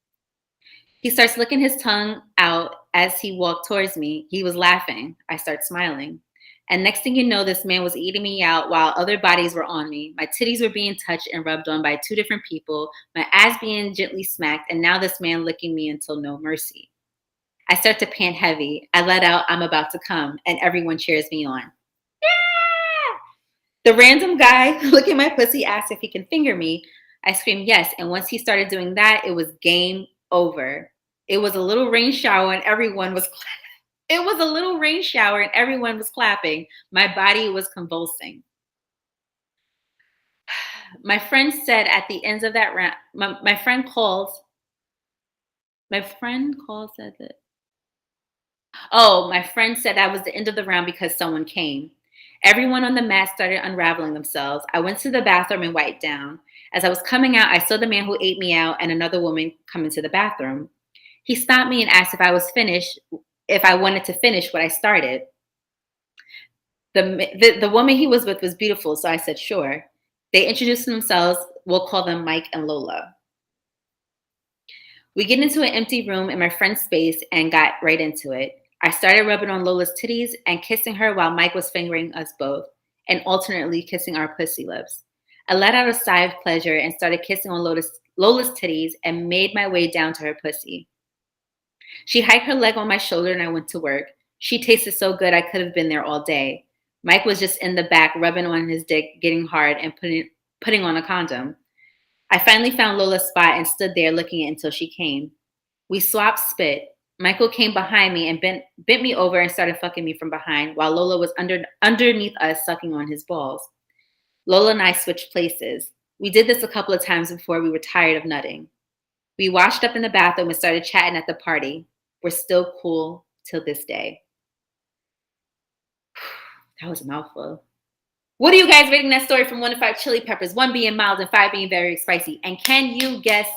Speaker 3: He starts licking his tongue out as he walked towards me. He was laughing. I start smiling. And next thing you know, this man was eating me out while other bodies were on me. My titties were being touched and rubbed on by 2 different people, my ass being gently smacked, and now this man licking me until no mercy. I start to pant heavy. I let out, I'm about to come, and everyone cheers me on. Yeah! The random guy licking my pussy asked if he can finger me. I screamed yes, and once he started doing that, it was game over. It was a little rain shower and everyone was clapping. My body was convulsing. My friend said at the end of that round, my friend called said that. Oh, my friend said that was the end of the round because someone came. Everyone on the mat started unraveling themselves. I went to the bathroom and wiped down. As I was coming out, I saw the man who ate me out and another woman come into the bathroom. He stopped me and asked if I wanted to finish what I started. The woman he was with was beautiful, so I said, sure. They introduced themselves. We'll call them Mike and Lola. We get into an empty room in my friend's space and got right into it. I started rubbing on Lola's titties and kissing her while Mike was fingering us both and alternately kissing our pussy lips. I let out a sigh of pleasure and started kissing on Lola's titties and made my way down to her pussy. She hiked her leg on my shoulder and I went to work. She tasted so good I could have been there all day. Mike was just in the back rubbing on his dick, getting hard, and putting on a condom. I finally found Lola's spot and stood there looking it until she came. We swapped spit. Michael came behind me and bent me over and started fucking me from behind while Lola was underneath us sucking on his balls. Lola and I switched places. We did this a couple of times before we were tired of nutting. We washed up in the bathroom and started chatting at the party. We're still cool till this day. That was a mouthful. What are you guys rating that story from 1 to 5 chili peppers? 1 being mild and 5 being very spicy. And can you guess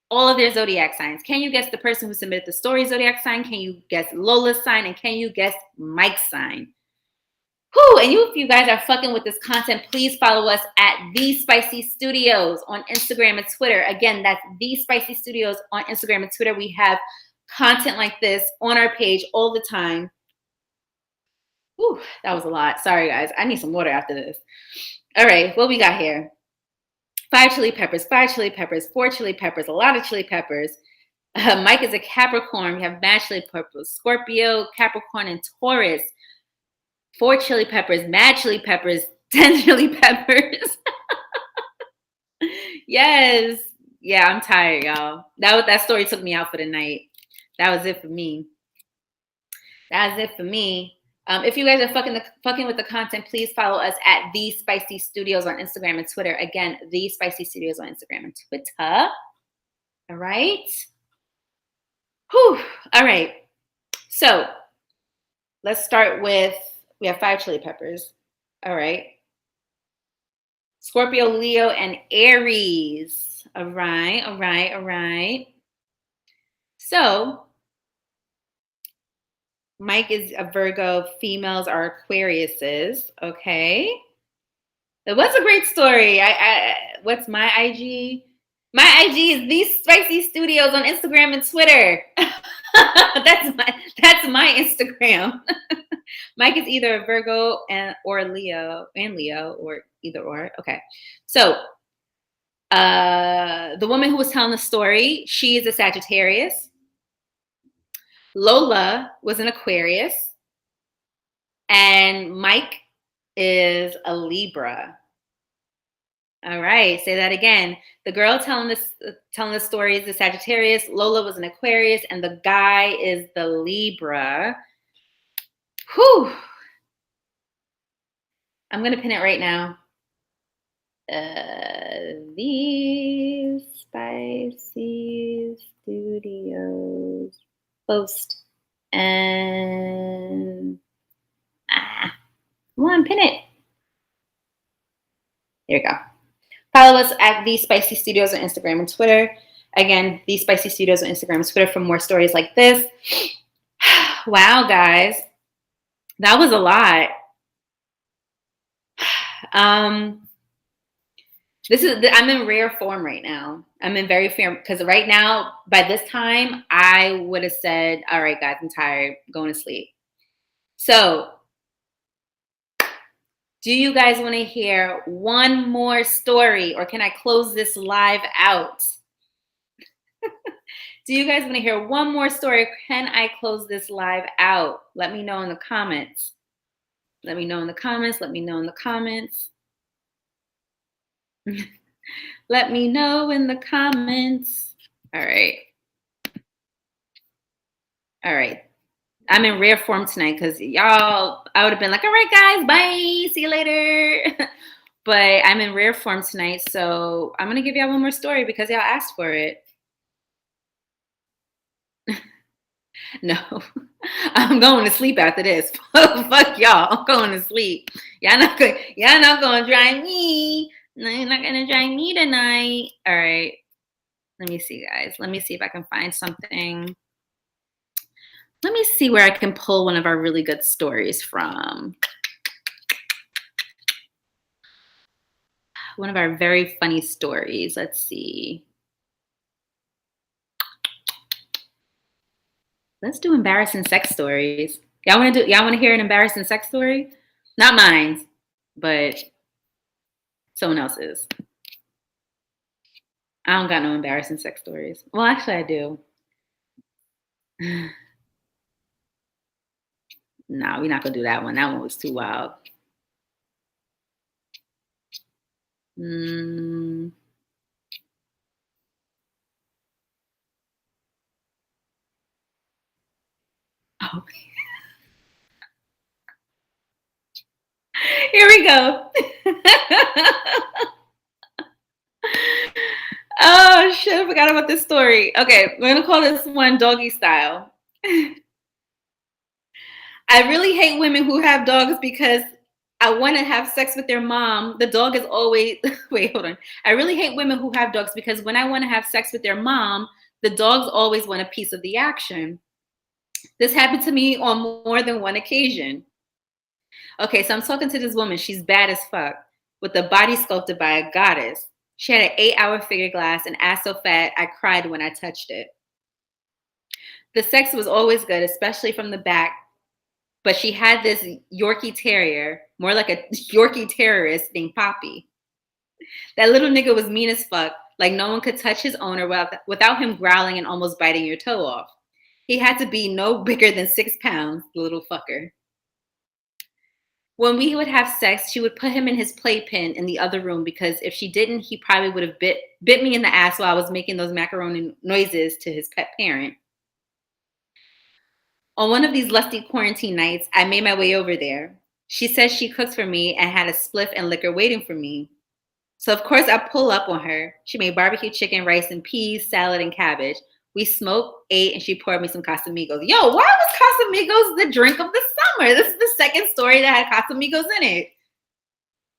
Speaker 3: all of their zodiac signs? Can you guess the person who submitted the story zodiac sign? Can you guess Lola's sign? And can you guess Mike's sign? Whew, and if you guys are fucking with this content, please follow us at The Spicy Studios on Instagram and Twitter. Again, that's The Spicy Studios on Instagram and Twitter. We have content like this on our page all the time. Whew, that was a lot. Sorry, guys. I need some water after this. All right, what we got here? 5 chili peppers, 5 chili peppers, 4 chili peppers, a lot of chili peppers. Mike is a Capricorn. We have mad chili peppers, Scorpio, Capricorn, and Taurus. 4 chili peppers, mad chili peppers, 10 chili peppers. Yes. Yeah, I'm tired, y'all. That story took me out for the night. That was it for me. If you guys are fucking with the content, please follow us at The Spicy Studios on Instagram and Twitter. Again, The Spicy Studios on Instagram and Twitter. All right. Whew. All right. So let's start with, we have 5 chili peppers. All right. Scorpio, Leo, and Aries. All right. So Mike is a Virgo. Females are Aquariuses. Okay. It was a great story. What's my IG? My IG is These Spicy Studios on Instagram and Twitter. That's That's my Instagram. Mike is either a Virgo or Leo, or either or. Okay. So the woman who was telling the story, she is a Sagittarius. Lola was an Aquarius. And Mike is a Libra. All right, say that again. The girl telling the story is the Sagittarius. Lola was an Aquarius, and the guy is the Libra. Whew. I'm gonna pin it right now. The Spicy Studios post and come on, pin it. There you go. Follow us at The Spicy Studios on Instagram and Twitter. Again, The Spicy Studios on Instagram and Twitter for more stories like this. Wow, guys. That was a lot. I'm in rare form right now. I'm in very fair because right now, by this time, I would have said, all right, guys, I'm tired, I'm going to sleep. So, do you guys want to hear one more story, or can I close this live out? Do you guys want to hear one more story, or can I close this live out? Let me know in the comments. Let me know in the comments. Let me know in the comments. Let me know in the comments. All right. All right. I'm in rare form tonight because y'all, I would have been like, all right, guys, bye. See you later. But I'm in rare form tonight. So I'm going to give y'all one more story because y'all asked for it. No, I'm going to sleep after this. Fuck y'all. I'm going to sleep. Y'all not going to drive me. No, you're not going to drive me tonight. All right. Let me see, guys. Let me see if I can find something. Let me see where I can pull one of our really good stories from. One of our very funny stories. Let's see. Let's do embarrassing sex stories. Y'all want to hear an embarrassing sex story? Not mine, but someone else's. I don't got no embarrassing sex stories. Well, actually I do. No, we're not gonna do that one. That one was too wild. Oh. Here we go. Oh shit, I forgot about this story. Okay, we're gonna call this one Doggy Style. I really hate women who have dogs because I want to have sex with their mom. The dog is always, wait, hold on. I really hate women who have dogs because when I want to have sex with their mom, the dogs always want a piece of the action. This happened to me on more than one occasion. Okay, so I'm talking to this woman. She's bad as fuck with a body sculpted by a goddess. She had an 8-hour figure glass and ass so fat I cried when I touched it. The sex was always good, especially from the back. But she had this Yorkie Terrier, more like a Yorkie terrorist named Poppy. That little nigga was mean as fuck, like no one could touch his owner without him growling and almost biting your toe off. He had to be no bigger than 6 pounds, the little fucker. When we would have sex, she would put him in his playpen in the other room because if she didn't, he probably would have bit me in the ass while I was making those macaroni noises to his pet parent. On one of these lusty quarantine nights, I made my way over there. She says she cooks for me and had a spliff and liquor waiting for me. So of course I pull up on her. She made barbecue chicken, rice and peas, salad and cabbage. We smoked, ate, and she poured me some Casamigos. Yo, why was Casamigos the drink of the summer? This is the second story that had Casamigos in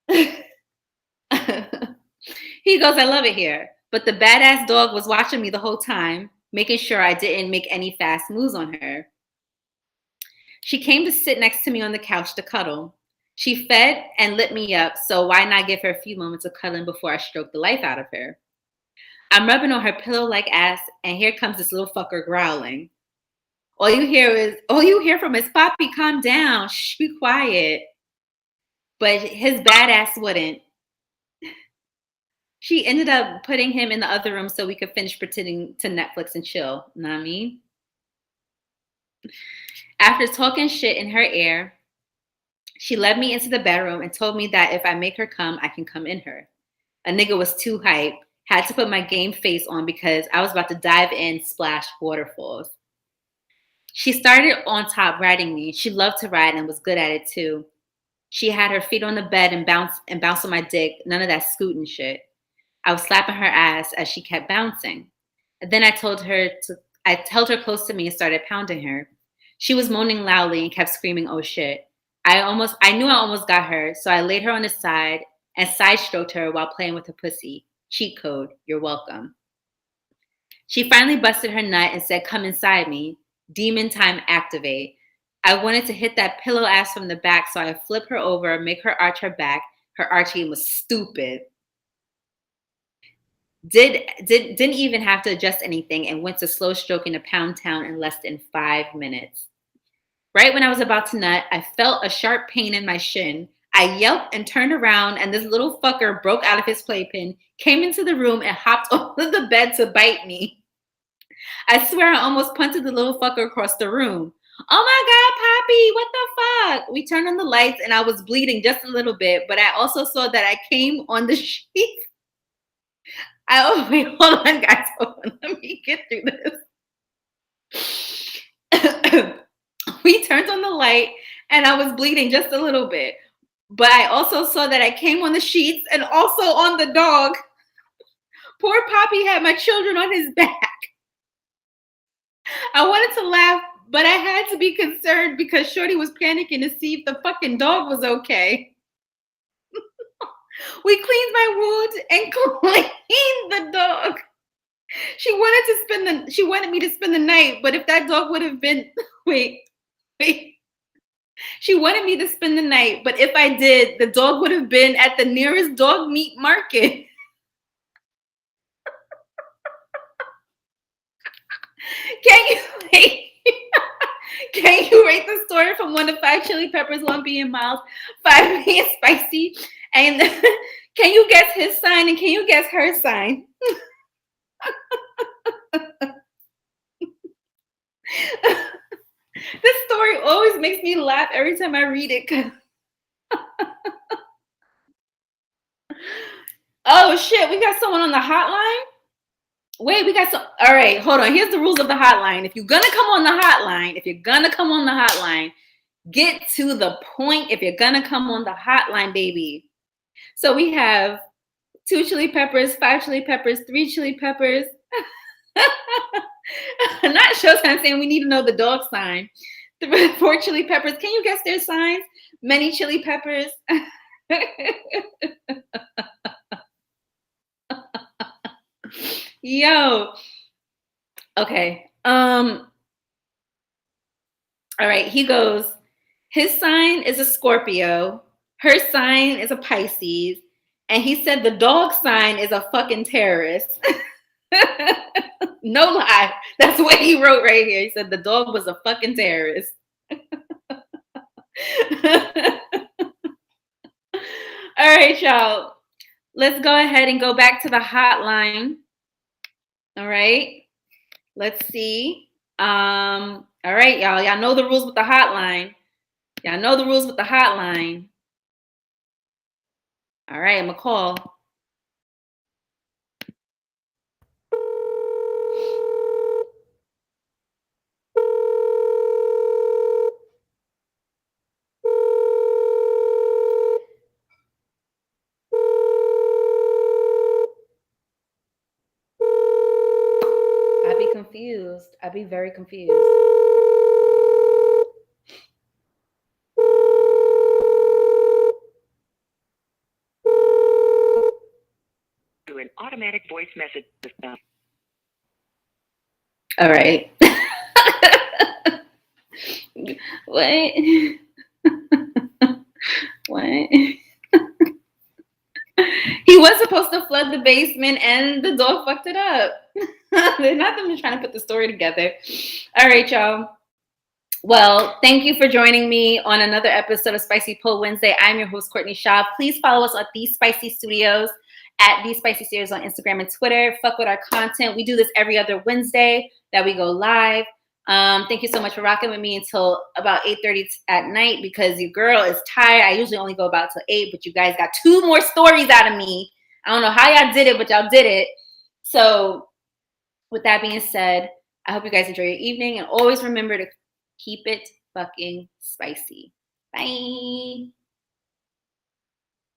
Speaker 3: it. He goes, I love it here. But the badass dog was watching me the whole time, making sure I didn't make any fast moves on her. She came to sit next to me on the couch to cuddle. She fed and lit me up, so why not give her a few moments of cuddling before I stroke the life out of her? I'm rubbing on her pillow-like ass, and here comes this little fucker growling. All you hear from is, Poppy, calm down. Shh, be quiet. But his badass wouldn't. She ended up putting him in the other room so we could finish pretending to Netflix and chill. You know what I mean? After talking shit in her ear, she led me into the bedroom and told me that if I make her come, I can come in her. A nigga was too hype. Had to put my game face on because I was about to dive in, splash waterfalls. She started on top riding me. She loved to ride and was good at it too. She had her feet on the bed and bounced on my dick. None of that scooting shit. I was slapping her ass as she kept bouncing. And then I held her close to me and started pounding her. She was moaning loudly and kept screaming, oh shit. I knew I almost got her, so I laid her on the side and side stroked her while playing with her pussy. Cheat code, you're welcome. She finally busted her nut and said, come inside me. Demon time activate. I wanted to hit that pillow ass from the back, so I flip her over, make her arch her back. Her arching was stupid. Didn't even have to adjust anything and went to slow stroking to Pound Town in less than 5 minutes. Right when I was about to nut, I felt a sharp pain in my shin. I yelped and turned around, and this little fucker broke out of his playpen, came into the room, and hopped over the bed to bite me. I swear I almost punted the little fucker across the room. Oh my God, Poppy, what the fuck? We turned on the lights, and I was bleeding just a little bit, but I also saw that I came on the sheet. Wait, hold on, guys. Hold on. Let me get through this. We turned on the light and I was bleeding just a little bit. But I also saw that I came on the sheets and also on the dog. Poor Poppy had my children on his back. I wanted to laugh, but I had to be concerned because Shorty was panicking to see if the fucking dog was okay. We cleaned my wounds and cleaned the dog. She wanted me to spend the night, but if that dog would have been wait. She wanted me to spend the night, but if I did, the dog would have been at the nearest dog meat market. Can you rate the story from 1 to 5 chili peppers, 1 being mild, 5 being spicy? And can you guess his sign and can you guess her sign? This story always makes me laugh every time I read it. Oh shit, we got someone on the hotline? Wait, we got some. All right, hold on. Here's the rules of the hotline. If you're gonna come on the hotline, get to the point. If you're gonna come on the hotline, baby. So we have 2 chili peppers, 5 chili peppers, 3 chili peppers. I'm not sure. So I'm saying we need to know the dog sign. 4 chili peppers. Can you guess their signs? Many chili peppers. Yo. Okay. All right. He goes, his sign is a Scorpio. Her sign is a Pisces. And he said the dog sign is a fucking terrorist. No lie. That's what he wrote right here. He said the dog was a fucking terrorist. All right, y'all. Let's go ahead and go back to the hotline. All right. Let's see. All right, y'all. Y'all know the rules with the hotline. All right, I'm gonna call. I'd be very confused.
Speaker 2: To an automatic voice message system.
Speaker 3: All right. What? What? He was supposed to flood the basement and the dog fucked it up. They're not them trying to put the story together. All right, y'all. Well, thank you for joining me on another episode of Spicy Pull Wednesday. I'm your host, Courtney Shaw. Please follow us at These Spicy Studios, at These Spicy Studios on Instagram and Twitter. Fuck with our content. We do this every other Wednesday that we go live. Thank you so much for rocking with me until about 8:30 at night because your girl is tired. I usually only go about till 8, but you guys got 2 more stories out of me. I don't know how y'all did it, but y'all did it. So with that being said, I hope you guys enjoy your evening and always remember to keep it fucking spicy. Bye.